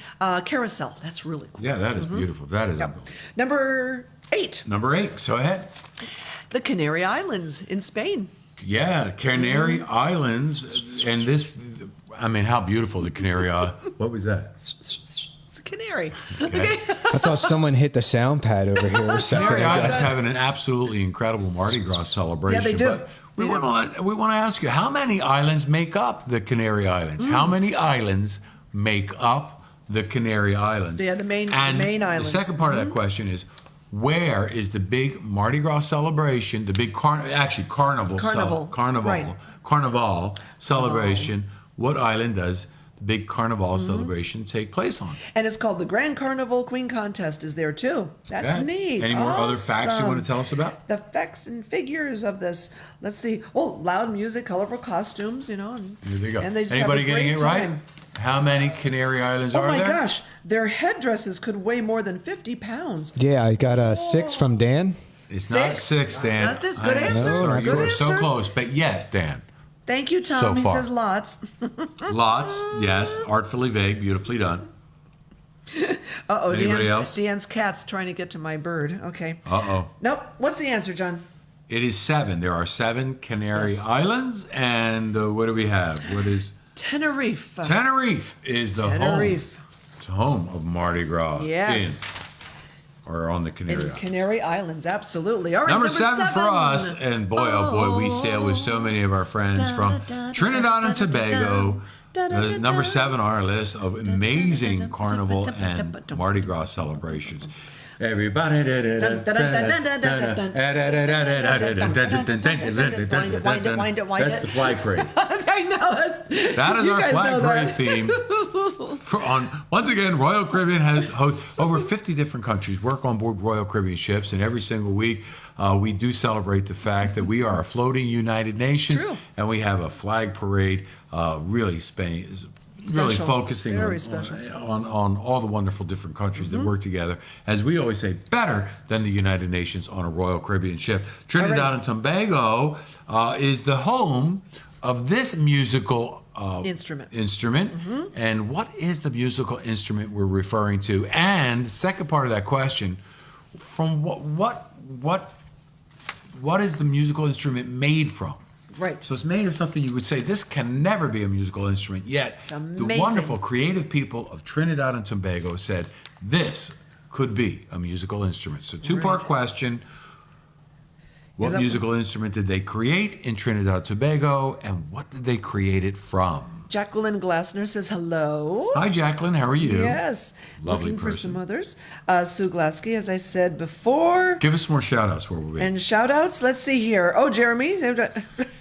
carousel. That's really cool. Yeah, that is beautiful. That is Yep. unbelievable. Number 8, Number 8. So ahead. the Canary Islands in Spain. Yeah, Canary Mm-hmm. Islands, and this. I mean, how beautiful the Canary Islands. What was that? It's a canary. Okay. I thought someone hit the sound pad over here a second Canary ago. Islands having an absolutely incredible Mardi Gras celebration. Yeah, they do. But we want to ask you, how many islands make up the Canary Islands? How many islands make up the Canary Islands? Yeah, the main islands. The second part of that question is, where is the big Mardi Gras celebration, the big carnival Right. celebration? What island does the big carnival celebration take place on? And it's called the Grand Carnival Queen Contest is there too. That's Okay. neat. Any more other facts you want Awesome. to tell us about? The facts and figures of this. Let's see. Oh, loud music, colorful costumes, you know. And, Here they go. And they just Anybody have a getting great it right? time. How many Canary Islands Oh are my there? gosh, their headdresses could weigh more than 50 pounds. Yeah, I got a 6 from Dan. It's not 6. 6, Dan. That's his good I am answer. Sorry, No, you not were six. so Good answer. close, but yet, Dan. Thank you, Tom. So He far. says lots. Lots, yes, artfully vague, beautifully done. Uh-oh, Anybody else? Dan's cat's trying to get to my bird. Okay. Uh-oh. Nope. What's the answer, John? It is 7. There are 7 Canary Yes. Islands, and what do we have? What is Tenerife. Tenerife? Is the Tenerife. home of Mardi Gras? Yes. Or on the Canary In Islands. Canary Islands, absolutely. All right, Number 7 for us, and boy, oh boy, we sail with so many of our friends from Trinidad and Tobago. Number 7 on our list of amazing carnival and Mardi Gras celebrations. Everybody. Wind it. That's the flag parade. I know. That is You our guys flag know parade that. theme. Once again, Royal Caribbean has over 50 different countries work on board Royal Caribbean ships, and every single week we do celebrate the fact that we are a floating United Nations, True. and we have a flag parade. Really, Spain is really Special. focusing Very special. on all the wonderful different countries that work together. As we always say, better than the United Nations on a Royal Caribbean ship. Trinidad All right. and Tobago is the home of this musical Instrument. And what is the musical instrument we're referring to? And the second part of that question, from what is the musical instrument made from? Right. So it's made of something you would say this can never be a musical instrument. Yet the amazing. wonderful creative people of Trinidad and Tobago said this could be a musical instrument. So two-part question. What Is that- musical instrument did they create in Trinidad and Tobago, and what did they create it from? Jacqueline Glassner says hello. Hi, Jacqueline. How are you? Yes. Lovely Looking for person. some others. Sue Glasky, as I said before. Give us more shout-outs where we'll be. And shout outs. Let's see here. Oh, Jeremy.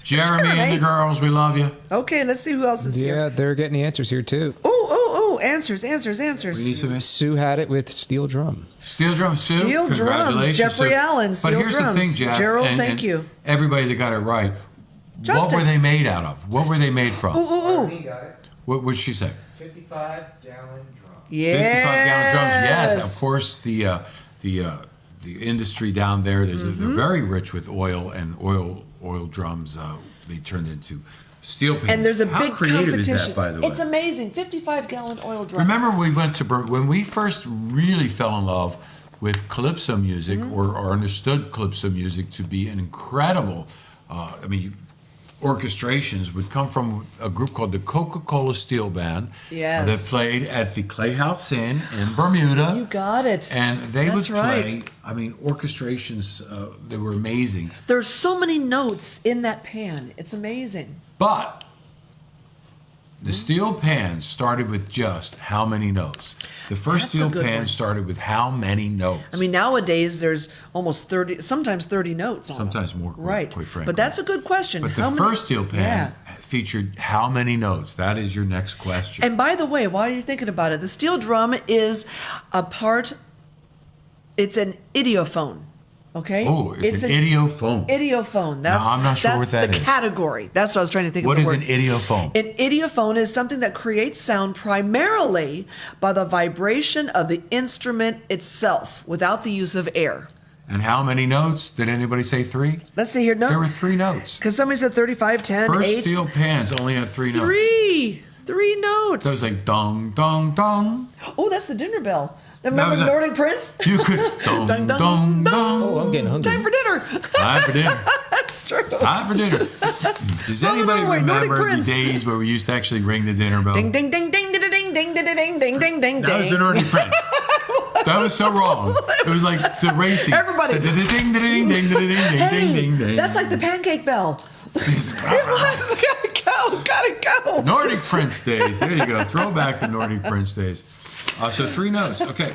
Jeremy and the girls, we love you. Okay, let's see who else is Yeah, here. they're getting the answers here too. Oh, answers. We need some Sue had it with steel drum. steel drums. Sue, Steel drums. congratulations. Jeffrey Sue. Allen, But steel here's drums. the thing, Jeff. Gerald, and thank you. Everybody that got it right. What Justin. were they made out of? What were they made from? Ooh. He got it. What would she say? 55-gallon drum. 55-gallon drums. Yes, Yes. of course. The industry down there, they're very rich with oil, and oil drums. They turned into steel pans. And there's a How big creative competition. is that, by the way? It's amazing. 55-gallon oil drums. Remember, we went to when we first really fell in love with calypso music, or understood calypso music to be an incredible. Orchestrations would come from a group called the Coca-Cola Steel Band. Yes. That played at the Clay House Inn in Bermuda. You got it. And they That's would play. right. Orchestrations. They were amazing. There's so many notes in that pan. It's amazing. But The steel pan started with just how many notes? The first That's a steel good pan one. started with how many notes? I mean, nowadays there's almost 30, sometimes 30 notes on Sometimes them. more, Right. quite frankly. But that's a good question. But How the many- first steel pan featured how many notes? That is your next question. And by the way, while you're thinking about it, the steel drum is it's an idiophone. Okay? Oh, it's an idiophone. Idiophone. That's, I'm not sure that's what that the is. category. That's what I was trying to think What of is the an word. idiophone? An idiophone is something that creates sound primarily by the vibration of the instrument itself without the use of air. And how many notes? Did anybody say 3? Let's see here. There No, were 3 notes. because somebody said 35, 10, First 8. steel pans only had 3 notes. Three notes. That was like dong, dong, dong. Oh, that's the dinner bell. was Remember a- Nordic Prince? You could dong, Dun, dong, dun, dong. Oh, I'm getting hungry. Time for dinner. Time for dinner. That's true. Time for dinner. Does Southern anybody Norway, Nordic remember the Prince. days where we used to actually ring the dinner bell? Ding, ding, ding, ding, ding, ding, ding, ding, ding, ding, ding, ding, That was the ding. Nordic Prince. That was so wrong. It was like the racing. Everybody. Ding, ding, ding, ding, ding, ding, ding, Hey, ding, ding. that's like the pancake bell. It was. Gotta go. Nordic Prince days. There you go. Throwback to Nordic Prince days. So 3 notes. Okay.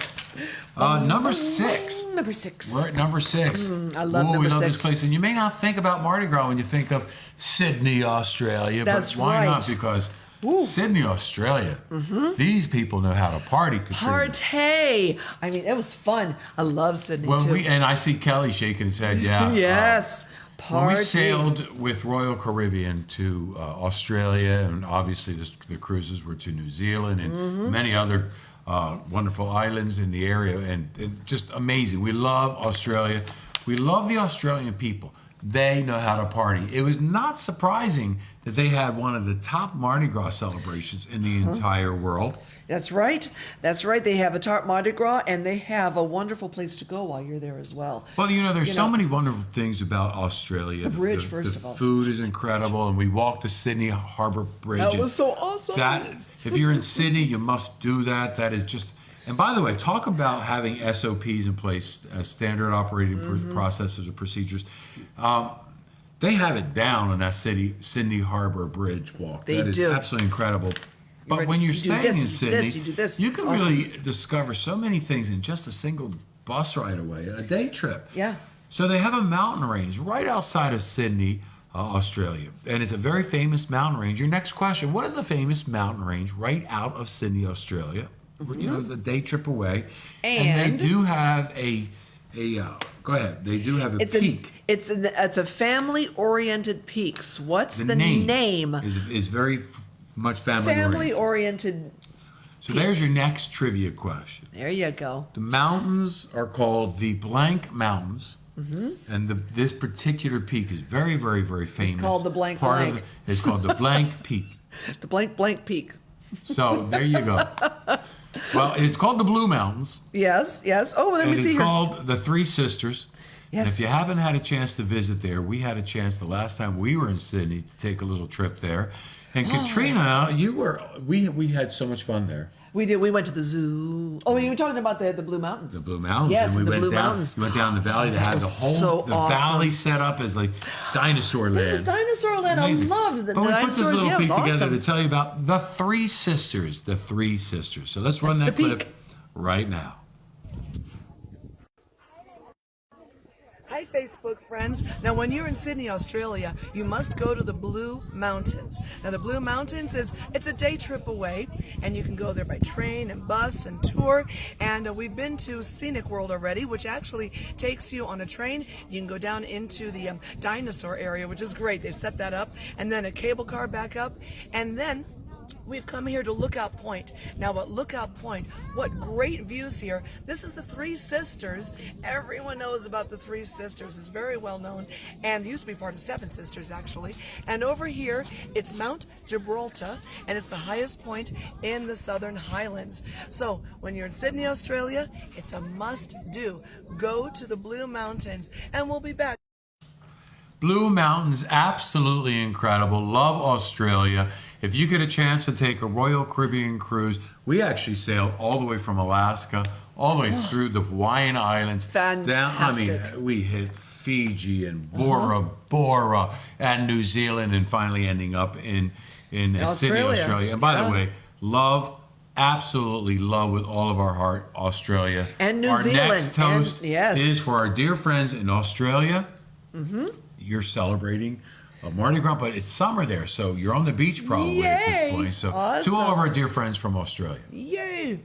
Number 6. Number 6. We're at number 6. I love We number love 6. this place. And you may not think about Mardi Gras when you think of Sydney, Australia. That's but why right. not? Because Sydney, Australia, these people know how to party, Katrina. Partay. I mean, it was fun. I love Sydney too. And I see Kelly shaking his head, yeah. Yes. When we Party. sailed with Royal Caribbean to Australia, and obviously the cruises were to New Zealand and Mm-hmm. many other wonderful islands in the area, and just amazing. We love Australia. We love the Australian people. They know how to party. It was not surprising that they had one of the top Mardi Gras celebrations in the entire world. That's right. That's right. They have a tart Mardi Gras, and they have a wonderful place to go while you're there as well. Well, there's You so know, many wonderful things about Australia. The bridge, first the of all. food is incredible, and we walked the Sydney Harbour Bridge. That and was so awesome. That, if you're in Sydney, you must do that. That is just. And by the way, talk about having SOPs in place, standard operating Mm-hmm. processes or procedures. They have it down on that Sydney Harbour Bridge walk. They That is do. absolutely incredible. But ready- when you're you do staying this, in you do Sydney, this, you do this. you It's can awesome. really discover so many things in just a single bus ride away, a day trip. Yeah. So they have a mountain range right outside of Sydney, Australia, and it's a very famous mountain range. Your next question: what is the famous mountain range right out of Sydney, Australia? The day trip away, and And- they do have a go ahead. They do have a It's peak. it's a family-oriented peaks. What's the name name? is very much family oriented. Family-oriented. So there's your next trivia question. There you go. The mountains are called the Blank Mountains, and this particular peak is very, very, very famous. called the blank Part blank. Of it's called the Blank Peak. The blank peak. So there you go. Well, it's called the Blue Mountains, Yes, yes. Oh, let me and see it's here. called the Three Sisters. And Yes. if you haven't had a chance to visit there, we had a chance the last time we were in Sydney to take a little trip there. And Katrina, we had so much fun there. We did. We went to the zoo. Oh, you were talking about the Blue Mountains. The Blue Mountains. Yes, and we the went Blue down, Mountains. We went down the valley to have the was whole so the awesome. valley set up as like dinosaur It land. was Dinosaur Land. Amazing. I loved the But we put this dinosaurs. little Yeah, it was peek together awesome. to tell you about the Three Sisters. The Three Sisters. So let's run That's that the clip peak. right now. Hi, Facebook friends. Now, when you're in Sydney, Australia, you must go to the Blue Mountains. Now, the Blue Mountains it's a day trip away, and you can go there by train and bus and tour. And we've been to Scenic World already, which actually takes you on a train. You can go down into the dinosaur area, which is great. They've set that up, and then a cable car back up, and then we've come here to Lookout Point. Now at Lookout Point, what great views here. This is the Three Sisters. Everyone knows about the Three Sisters. It's very well known, and it used to be part of Seven Sisters actually. And over here, it's Mount Gibraltar, and it's the highest point in the Southern Highlands. So when you're in Sydney, Australia, it's a must-do. Go to the Blue Mountains, and we'll be back. Blue Mountains, absolutely incredible. Love Australia. If you get a chance to take a Royal Caribbean cruise, we actually sailed all the way from Alaska, all the way through the Hawaiian Islands. Fantastic. We hit Fiji and Bora Bora and New Zealand, and finally ending up in in Sydney, Australia. Australia. And by Yeah. the way, absolutely love with all of our heart, Australia. And New our Zealand. next toast And- yes. is for our dear friends in Australia. You're celebrating Mardi Gras, but it's summer there, so you're on the beach probably at Yay. this point. So to Awesome. all of our dear friends from Australia. Yay!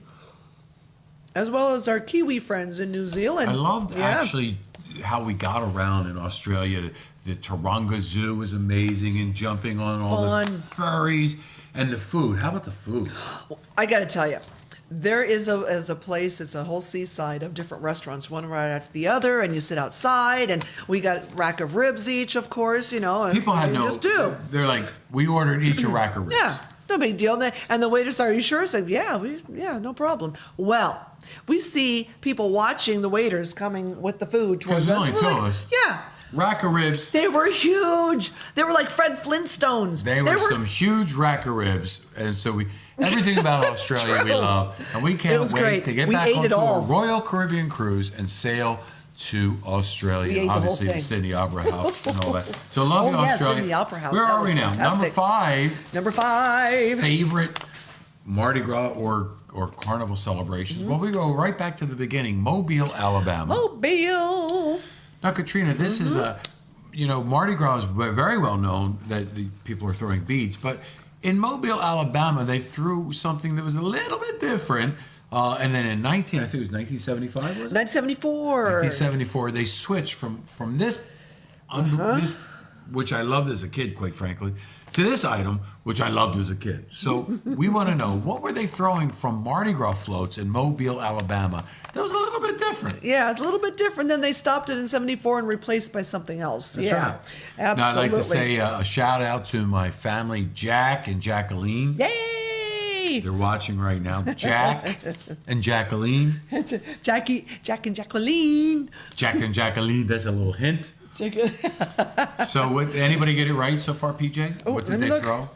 As well as our Kiwi friends in New Zealand. I loved Yeah. actually how we got around in Australia. The Taronga Zoo was amazing, and jumping on all Fun. the furries and the food. How about the food? I got to tell you, there is a place. It's a whole seaside of different restaurants, one right after the other, and you sit outside. And we got a rack of ribs each, of course. You know, and People had we no. just do. They're like, we ordered each a rack of ribs. Yeah, no big deal. And the waiter said, "Are you sure?" I said, "Yeah, no problem." Well, we see people watching the waiters coming with the food towards Because us. there's We're only two like, of us. Yeah. Rack of ribs. They were huge. They were like Fred Flintstones. They were some huge rack of ribs, and so everything about Australia we true. love, and we It can't was wait great. to get We back ate it onto a all. Royal Caribbean cruise and sail to Australia. We ate the whole Obviously, the thing. Sydney Opera House and all that. So love Oh, you, yeah, Australia. Sydney Opera House. Where That are was we now? fantastic. Number 5. Number 5. Favorite Mardi Gras or carnival celebrations. Mm-hmm. Well, we go right back to the beginning. Mobile, Alabama. Mobile. Now, Katrina, this is Mardi Gras is very well known that the people are throwing beads, but in Mobile, Alabama, they threw something that was a little bit different. And then in I think it was 1975, was it? 1974. 1974, they switched from this, this, which I loved as a kid, quite frankly, to this item, which I loved as a kid. So we want to know, what were they throwing from Mardi Gras floats in Mobile, Alabama? That was a little bit different. Yeah, it's a little bit different. Then they stopped it in 74 and replaced by something else. That's yeah, right. absolutely. Now, I'd like to say a shout out to my family, Jack and Jacqueline. Yay! They're watching right now. Jack and Jacqueline. Jack and Jacqueline. Jack and Jacqueline, that's a little hint. So, anybody get it right so far, PJ? Oh, What did let me they look. throw?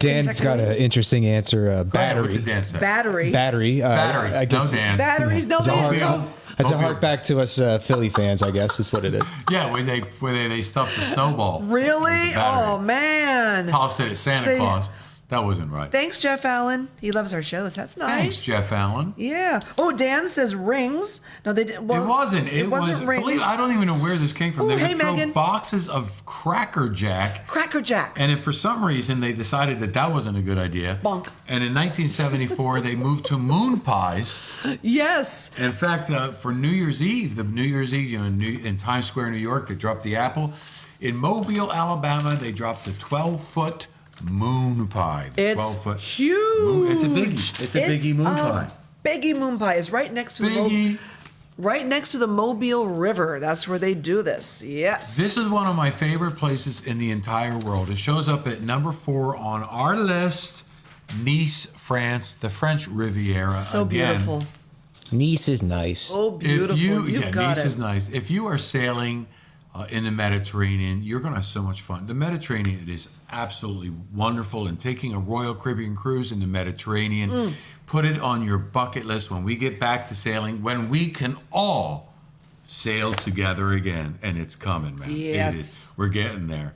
Dan's got an interesting answer. Go ahead, what Battery. did Dan say? Battery. Battery. Batteries. I guess No, Dan. Batteries. No It's a hard, man. it's a Okay. hard back to us Philly fans, I guess, is what it is. Yeah, when they stuffed the snowball. Really? with the battery. Oh man. Tossed it at Santa See- Claus. That wasn't right. Thanks, Jeff Allen. He loves our shows. That's nice. Thanks, Jeff Allen. Yeah. Oh, Dan says rings. No, they didn't. Well, It wasn't. It was. rings. I don't even know where this came from. Ooh, They hey, would throw Megan. boxes of Cracker Jack. Cracker Jack. And if for some reason they decided that wasn't a good idea, Bonk. And in 1974 they moved to moon pies. Yes. In fact, for New Year's Eve, in Times Square, New York, they dropped the apple. In Mobile, Alabama, they dropped the 12-foot moon pie. The It's 12-foot huge. It's a biggie. It's a biggie moon pie. Biggie moon pie is right next to Biggie. right next to the Mobile River. That's where they do this. Yes. This is one of my favorite places in the entire world. It shows up at number 4 on our list. Nice, France, the French Riviera. so Again, beautiful. Nice is nice. Oh, beautiful. You've got Nice it. is nice. If you are sailing in the Mediterranean, you're going to have so much fun. The Mediterranean is absolutely wonderful, and taking a Royal Caribbean cruise in the Mediterranean, put it on your bucket list when we get back to sailing, when we can all sail together again, and it's coming, man. Yes. It is. We're getting there.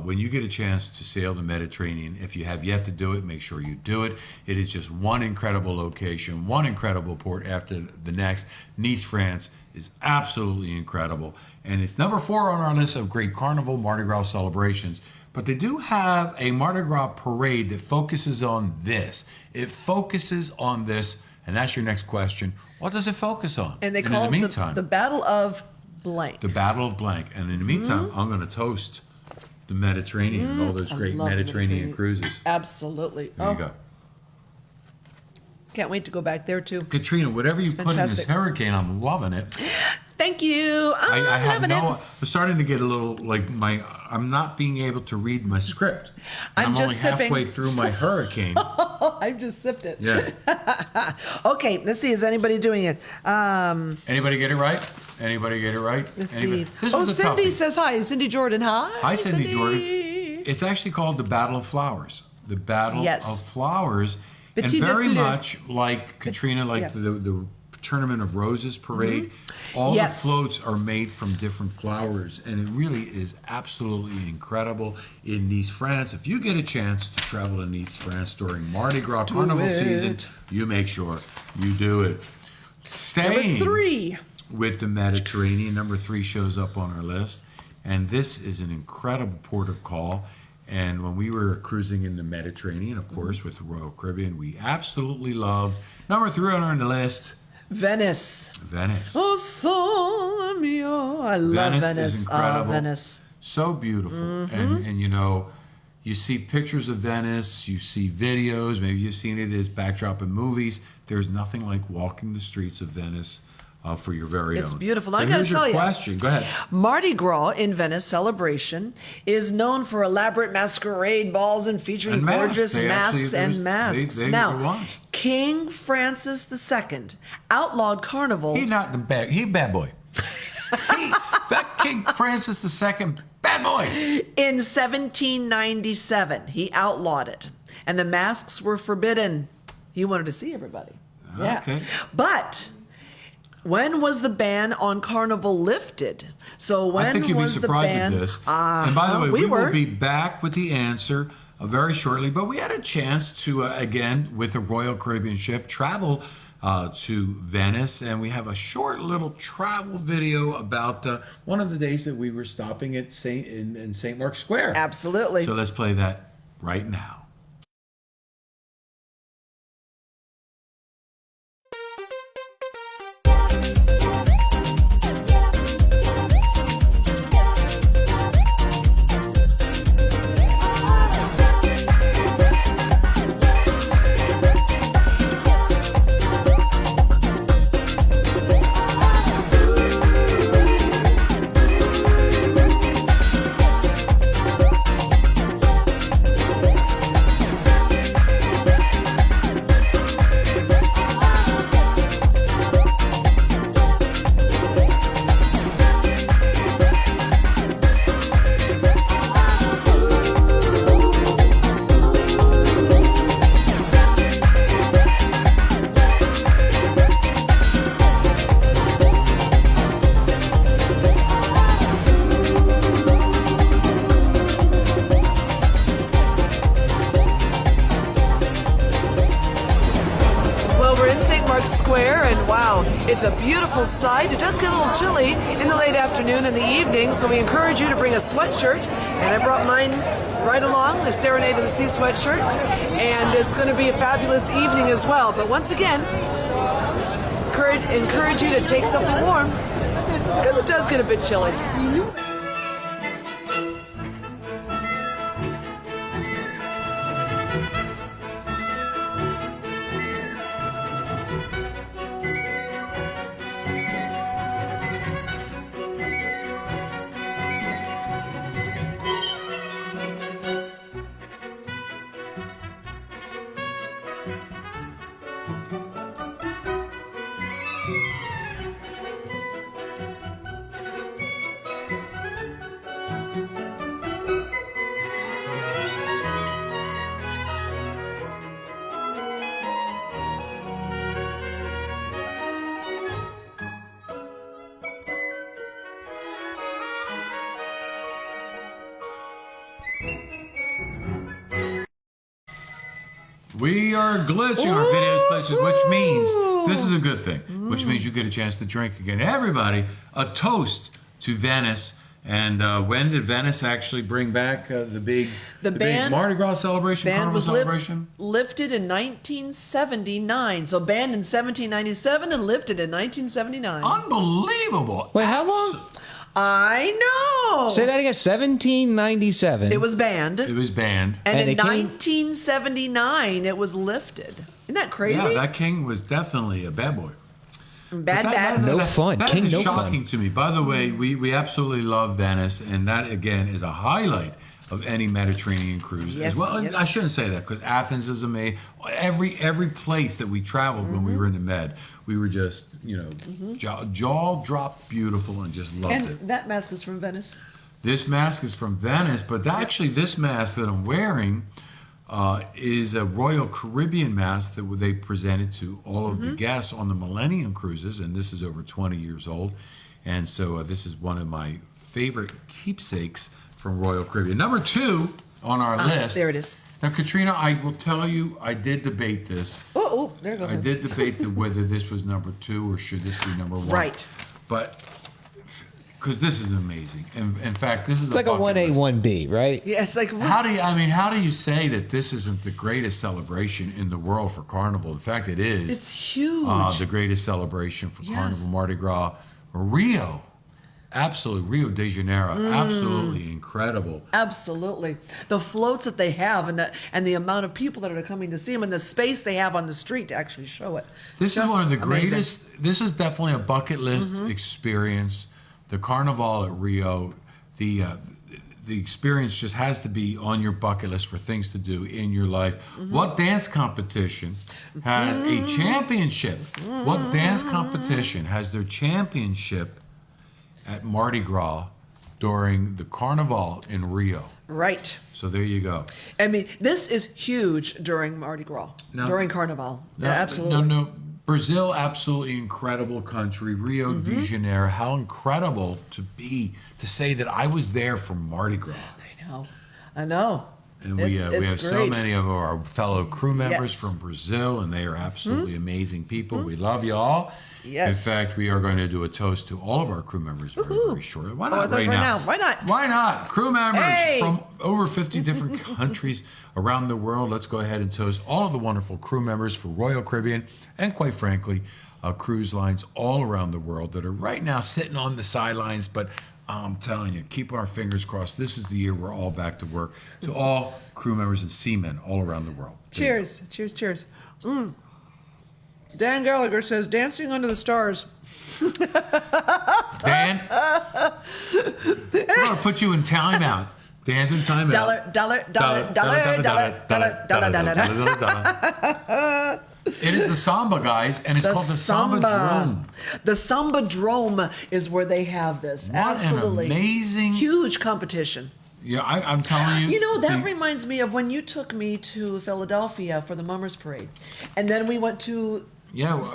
When you get a chance to sail the Mediterranean, if you have yet to do it, make sure you do it. It is just one incredible location, one incredible port after the next. Nice, France is absolutely incredible. And it's number 4 on our list of great carnival Mardi Gras celebrations. But they do have a Mardi Gras parade that focuses on this. It focuses on this, and that's your next question. What does it focus on? And they in call the it meantime, the Battle of Blank. the Battle of Blank. And in the meantime, I'm going to toast the Mediterranean and all those great love the Mediterranean cruises. Absolutely. There you go. Can't wait to go back there too. Katrina, whatever you It's put in this fantastic. hurricane, I'm loving it. Thank you. I have loving no. it. I'm starting to get a little like I'm not being able to read my script. And I'm I'm only just sipping. halfway through my hurricane. I just sipped it. Yeah. Okay, let's see. Is anybody doing it? Anybody get it right? Anybody get it right? Let's Anybody? see. This Oh, was a Cindy toughie. says hi. Cindy Jordan, hi. Hi, Cindy Jordan. It's actually called the Battle of Flowers. The Battle Yes. of Flowers. Petit and de very fleur. much like Katrina, like yeah. the Tournament of Roses parade. All Yes. the floats are made from different flowers, and it really is absolutely incredible in Nice, France. If you get a chance to travel to Nice, France during Mardi Gras carnival season, you make sure you do it. Staying Number 3. with the Mediterranean, number 3 shows up on our list, and this is an incredible port of call. And when we were cruising in the Mediterranean, of course, with the Royal Caribbean, we absolutely loved number 3 on the list, Venice. Venice. Oh, sole mio. I love Venice Venice. is incredible. Venice. So beautiful. And you know, you see pictures of Venice, you see videos, maybe you've seen it as backdrop in movies. There's nothing like walking the streets of Venice for your very own. It's beautiful. So I gotta here's your tell you. question. Go ahead. Mardi Gras in Venice celebration is known for elaborate masquerade balls and featuring And masks. gorgeous They actually- masks and there's- masks. they Now, want. King Francis II outlawed carnival. He not the bad. He a bad boy. That King Francis II, bad boy. In 1797, he outlawed it, and the masks were forbidden. He wanted to see everybody. Yeah. Okay. But when was the ban on carnival lifted? So when I think you'd be was the surprised ban? at this. And by the way, we were. will be back with the answer very shortly. But we had a chance to, again, with a Royal Caribbean ship, travel to Venice. And we have a short little travel video about one of the days that we were stopping at in St. Mark's Square. Absolutely. So let's play that right now. Square, and wow, it's a beautiful sight. It does get a little chilly in the late afternoon and the evening, so we encourage you to bring a sweatshirt, and I brought mine right along, the Serenade of the Sea sweatshirt, and it's going to be a fabulous evening as well. But once again, encourage you to take something warm, because it does get a bit chilly. We are glitching our videos glitches, which means this is a good thing, which means you get a chance to drink again. Everybody, a toast to Venice. And when did Venice actually bring back the big Mardi Gras celebration, carnival celebration? Lifted in 1979. So banned in 1797 and lifted in 1979. Unbelievable. Wait, how long? I know. Say that again. 1797. It was banned. It was banned. And in it came- 1979, it was lifted. Isn't that crazy? Yeah, that king was definitely a bad boy. Bad. No fun. That King, is no shocking fun. to me. By the way, we absolutely love Venice, and that again is a highlight of any Mediterranean cruise Yes, as well. yes. I shouldn't say that because Athens is amazing. Every place that we traveled when we were in the Med, we were just jaw drop beautiful and just loved And it. that mask is from Venice. This mask is from Venice, but actually this mask that I'm wearing is a Royal Caribbean mask that they presented to all of the guests on the Millennium Cruises, and this is over 20 years old. And so this is one of my favorite keepsakes from Royal Caribbean. Number 2 on our list. There it is. Now, Katrina, I will tell you, I did debate this. Oh, there goes. I did debate whether this was number 2 or should this be number 1. Right. But because this is amazing. In fact, this is It's like a 1A, 1B, right? Yeah, it's like how do you say that this isn't the greatest celebration in the world for Carnival? In fact, it is. it's huge. The greatest celebration for Yes. Carnival, Mardi Gras, Rio. Absolutely, Rio de Janeiro. Absolutely incredible. Absolutely. The floats that they have and the amount of people that are coming to see them and the space they have on the street to actually show it. This Just is one of the amazing. greatest. This is definitely a bucket list experience. The Carnival at Rio, the experience just has to be on your bucket list for things to do in your life. What dance competition has a championship? What dance competition has their championship at Mardi Gras during the Carnival in Rio? Right. So there you go. I mean, this is huge during Mardi Gras, No. during Carnival. No, Yeah, absolutely. No. Brazil, absolutely incredible country. Rio de Janeiro, how incredible to say that I was there for Mardi Gras. I know. And we It's have so great. many of our fellow crew members Yes. from Brazil, and they are absolutely amazing people. We love you all. Yes. In fact, we are going to do a toast to all of our crew members very, very shortly. Why not that's right right now? now. Why not? Why not? Crew members Hey! from over 50 different countries around the world. Let's go ahead and toast all of the wonderful crew members for Royal Caribbean and, quite frankly, cruise lines all around the world that are right now sitting on the sidelines. But I'm telling you, keep our fingers crossed. This is the year we're all back to work. To all crew members and seamen all around the world. There you Cheers. Cheers, cheers. Dan Gallagher says, dancing under the stars. Dan, we're going to put you in timeout. Dan's in timeout. Dollar. It is the Samba, guys, and it's called the Samba Drome. The Samba Drome is where they have this. What Absolutely. an amazing... Huge competition. Yeah, I'm telling you. You know, that reminds me of when you took me to Philadelphia for the Mummers Parade. And then we went to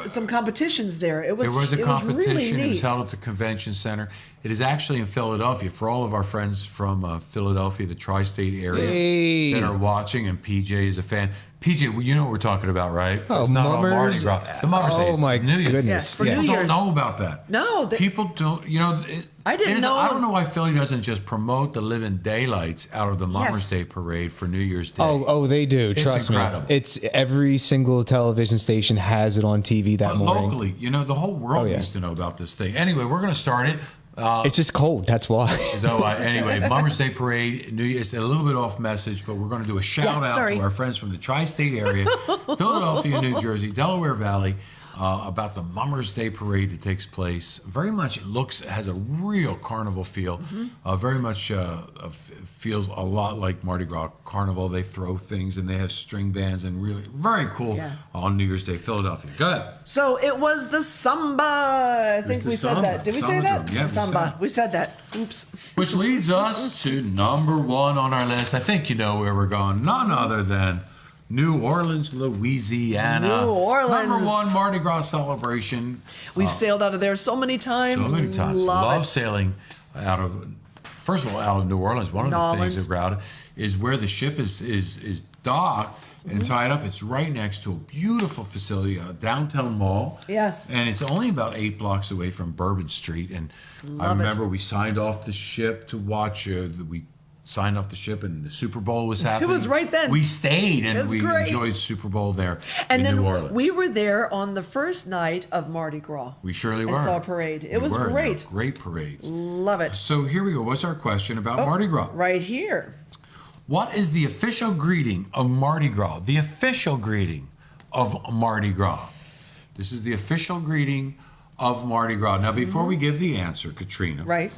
some competitions there. There was a competition. Really neat. It was held at the convention center. It is actually in Philadelphia. For all of our friends from Philadelphia, the tri-state area that are watching, and PJ is a fan. PJ, well, you know what we're talking about, right? Oh, it's not all Mardi Mummers. Gras. The Mummers Day. Oh, It's my New Year's. goodness. For Yeah. New People Year's. don't know about that. No, people don't. You know, I didn't know. I don't know why Philly doesn't just promote the living daylights out of the Mummers Yes. Day parade for New Year's Day. Oh, they do. Trust incredible. me. It's every single television station has it on TV that But morning. locally, you know, the whole world Oh, yeah. needs to know about this thing. Anyway, we're going to start it. It's just cold. That's why. So anyway, Mummers Day Parade, New Year's, a little bit off message, but we're going to do a shout out sorry. to our friends from the tri-state area, Philadelphia, New Jersey, Delaware Valley, about the Mummers Day Parade that takes place. Very much has a real carnival feel. Very much feels a lot like Mardi Gras Carnival. They throw things and they have string bands and really very cool Yeah. on New Year's Day, Philadelphia. Good. So it was the Samba. I think the we said Samba. that. Did we say Samba that? drum. Yeah, we said Samba. it. We said that. Oops. Which leads us to number 1 on our list. I think you know where we're going. None other than New Orleans, Louisiana. New Orleans. Number 1 Mardi Gras celebration. We've sailed out of there so many times. So many times. Love it. sailing out of, first of all, out of New Orleans. One of the things that we're out of is where the ship is docked and tied up. It's right next to a beautiful facility, a downtown mall. Yes. And it's only about 8 blocks away from Bourbon Street. And I Love it. remember we signed off the ship to watch, we signed off the ship and the Super Bowl was happening. was right then. We stayed and It's we great. enjoyed Super Bowl there And in then New Orleans. we were there on the first night of Mardi Gras. We surely and were. saw a parade. It was They were great. great parades. Love it. So here we go. What's our question about Mardi Gras? Right here. What is the official greeting of Mardi Gras? The official greeting of Mardi Gras. This is the official greeting of Mardi Gras. Now, before we give the answer, Katrina, Right.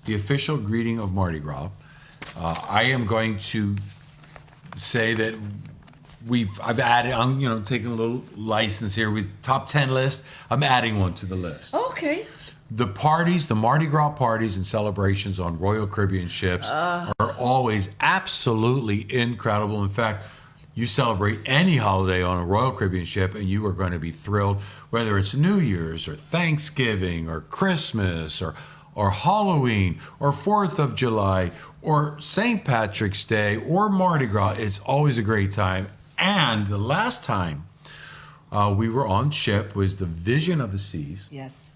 the official greeting of Mardi Gras, I am going to say that I've added. I'm taking a little license here with top 10 list. I'm adding one to the list. Okay. The parties, the Mardi Gras parties and celebrations on Royal Caribbean ships are always absolutely incredible. In fact, you celebrate any holiday on a Royal Caribbean ship and you are going to be thrilled, whether it's New Year's or Thanksgiving or Christmas or Halloween or 4th of July or St. Patrick's Day or Mardi Gras. It's always a great time. And the last time we were on ship was the Vision of the Seas. Yes.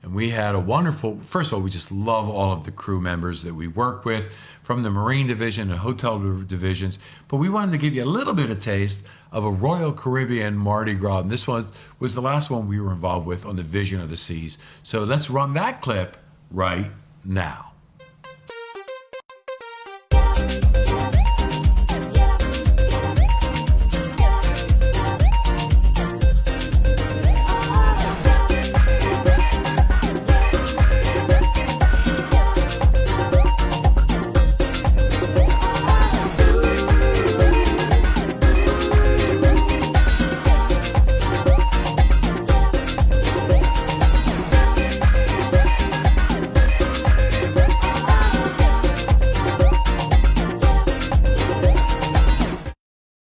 And we had a wonderful, first of all, we just love all of the crew members that we work with from the Marine Division and Hotel Divisions. But we wanted to give you a little bit of taste of a Royal Caribbean Mardi Gras. And this was the last one we were involved with on the Vision of the Seas. So let's run that clip right now.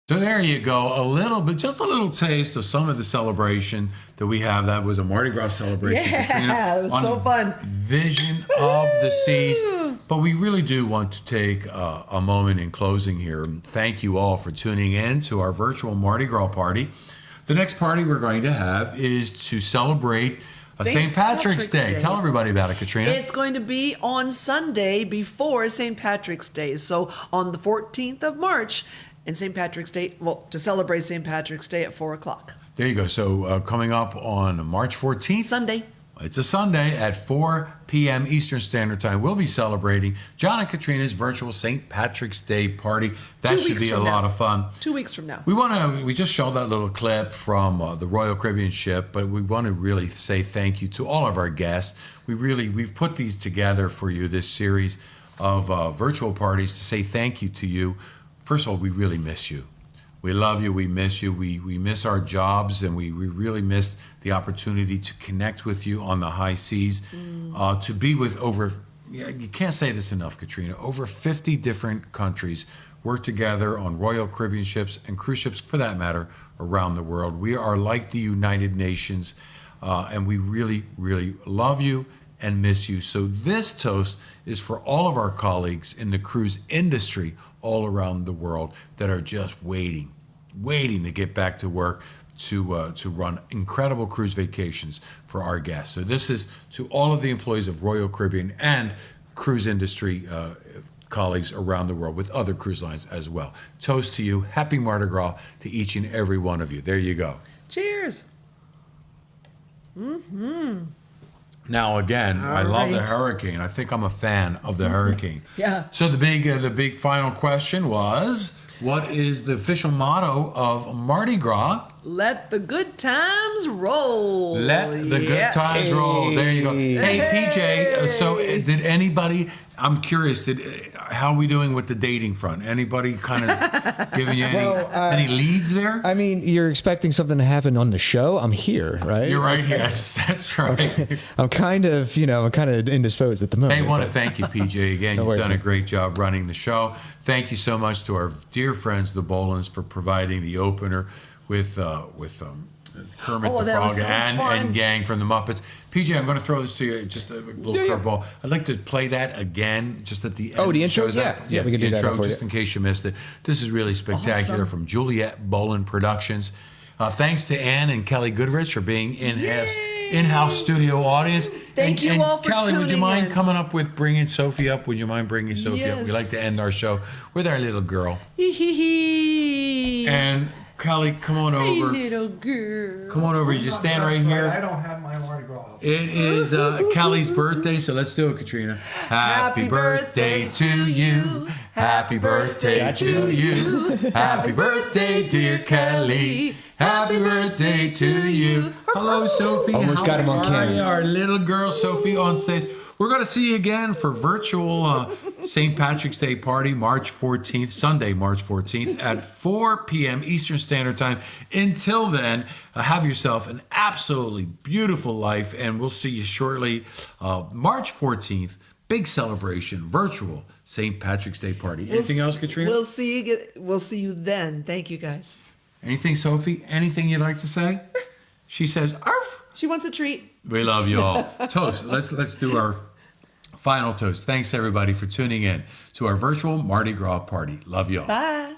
So there you go, a little bit, just a little taste of some of the celebration that we have. That was a Mardi Gras celebration. Yeah, Katrina, it was on so fun. Vision of the Seas. But we really do want to take a moment in closing here and thank you all for tuning in to our virtual Mardi Gras party. The next party we're going to have is to celebrate St. Patrick's Day. Tell everybody about it, Katrina. It's going to be on Sunday before St. Patrick's Day. So on the 14th of March, and St. Patrick's Day, well, to celebrate St. Patrick's Day at 4 o'clock. There you go. So coming up on March 14th. Sunday. It's a Sunday at 4 p.m. Eastern Standard Time. We'll be celebrating John and Katrina's virtual St. Patrick's Day party. That should be a lot of fun. 2 weeks from now. We just showed that little clip from the Royal Caribbean ship, but we want to really say thank you to all of our guests. We've put these together for you, this series of virtual parties, to say thank you to you. First of all, we really miss you. We love you. We miss you. We miss our jobs, and we really miss the opportunity to connect with you on the high seas, to be with you can't say this enough, Katrina, over 50 different countries work together on Royal Caribbean ships and cruise ships, for that matter, around the world. We are like the United Nations, and we really, really love you and miss you. So this toast is for all of our colleagues in the cruise industry all around the world that are just waiting to get back to work to run incredible cruise vacations for our guests. So this is to all of the employees of Royal Caribbean and cruise industry colleagues around the world with other cruise lines as well. Toast to you. Happy Mardi Gras to each and every one of you. There you go. Cheers. Now again, I love the hurricane. I think I'm a fan of the hurricane. Yeah. So the big final question was, what is the official motto of Mardi Gras? Let the good times roll. Let the good times roll. There you go. Hey, PJ, so did anybody, I'm curious, how are we doing with the dating front? Anybody kind of giving you any leads there? I mean, you're expecting something to happen on the show. I'm here, right? You're right. Yes, that's right. I'm kind of indisposed at the moment. Hey, I want to thank you, PJ, again. You've done a great job running the show. Thank you so much to our dear friends, the Bolins, for providing the opener with Kermit the Frog and gang from the Muppets. PJ, I'm going to throw this to you, just a little curveball. I'd like to play that again, just at the end. Oh, the intro? Yeah, we can do that for you. Just in case you missed it. This is really spectacular from Juliet Bolin Productions. Thanks to Ann and Kelly Goodrich for being in-house studio audience. Thank you all for Kelly, would you tuning mind in. coming up with bringing Sophie up? Would you mind bringing Sophie up? Yes. We like to end our show with our little girl. Hee hee hee. And Kelly, come on Hey, over. little girl. Come on over. You just stand right here. I don't have my Mardi Gras. It is Kelly's birthday, so let's do it, Katrina. Happy birthday to you. Happy birthday to you. Happy birthday, dear Kelly. Happy birthday to you. Hello, Sophie. Almost got him on How are camera. you? Our little girl, Sophie, on stage. we're going to see you again for virtual St. Patrick's Day party, March 14th, Sunday, March 14th at 4 p.m. Eastern Standard Time. Until then, have yourself an absolutely beautiful life, and we'll see you shortly. March 14th, big celebration, virtual St. Patrick's Day party. Anything else, Katrina? We'll see you then. Thank you, guys. Anything, Sophie? Anything you'd like to say? She says, "Arf." She wants a treat. We love you all. Toast. Let's do our final toast. Thanks everybody for tuning in to our virtual Mardi Gras party. Love you all. Bye.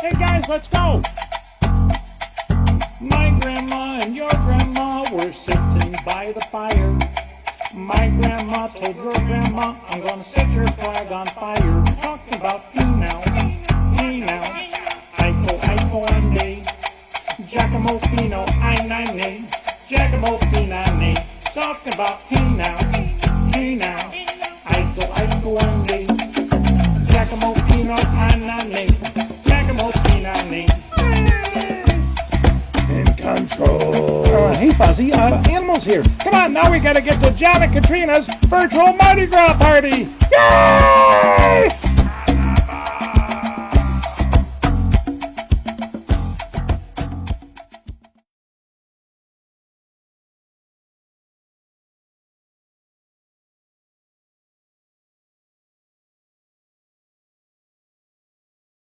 Hey guys, let's go! My grandma and your grandma were sitting by the fire. My grandma told your grandma, I'm gonna set your flag on fire. Talking about you now, hey now. Aiko, ande. Giacomo Pino, I nine. Giacomo Pinane. Talking about hey now, hey now. Aiko, ande. Giacomo Pino, I nine. In control. Hey, Fuzzy, Animal's here. Come on, now we gotta get to John and Katrina's virtual Mardi Gras party. Yay!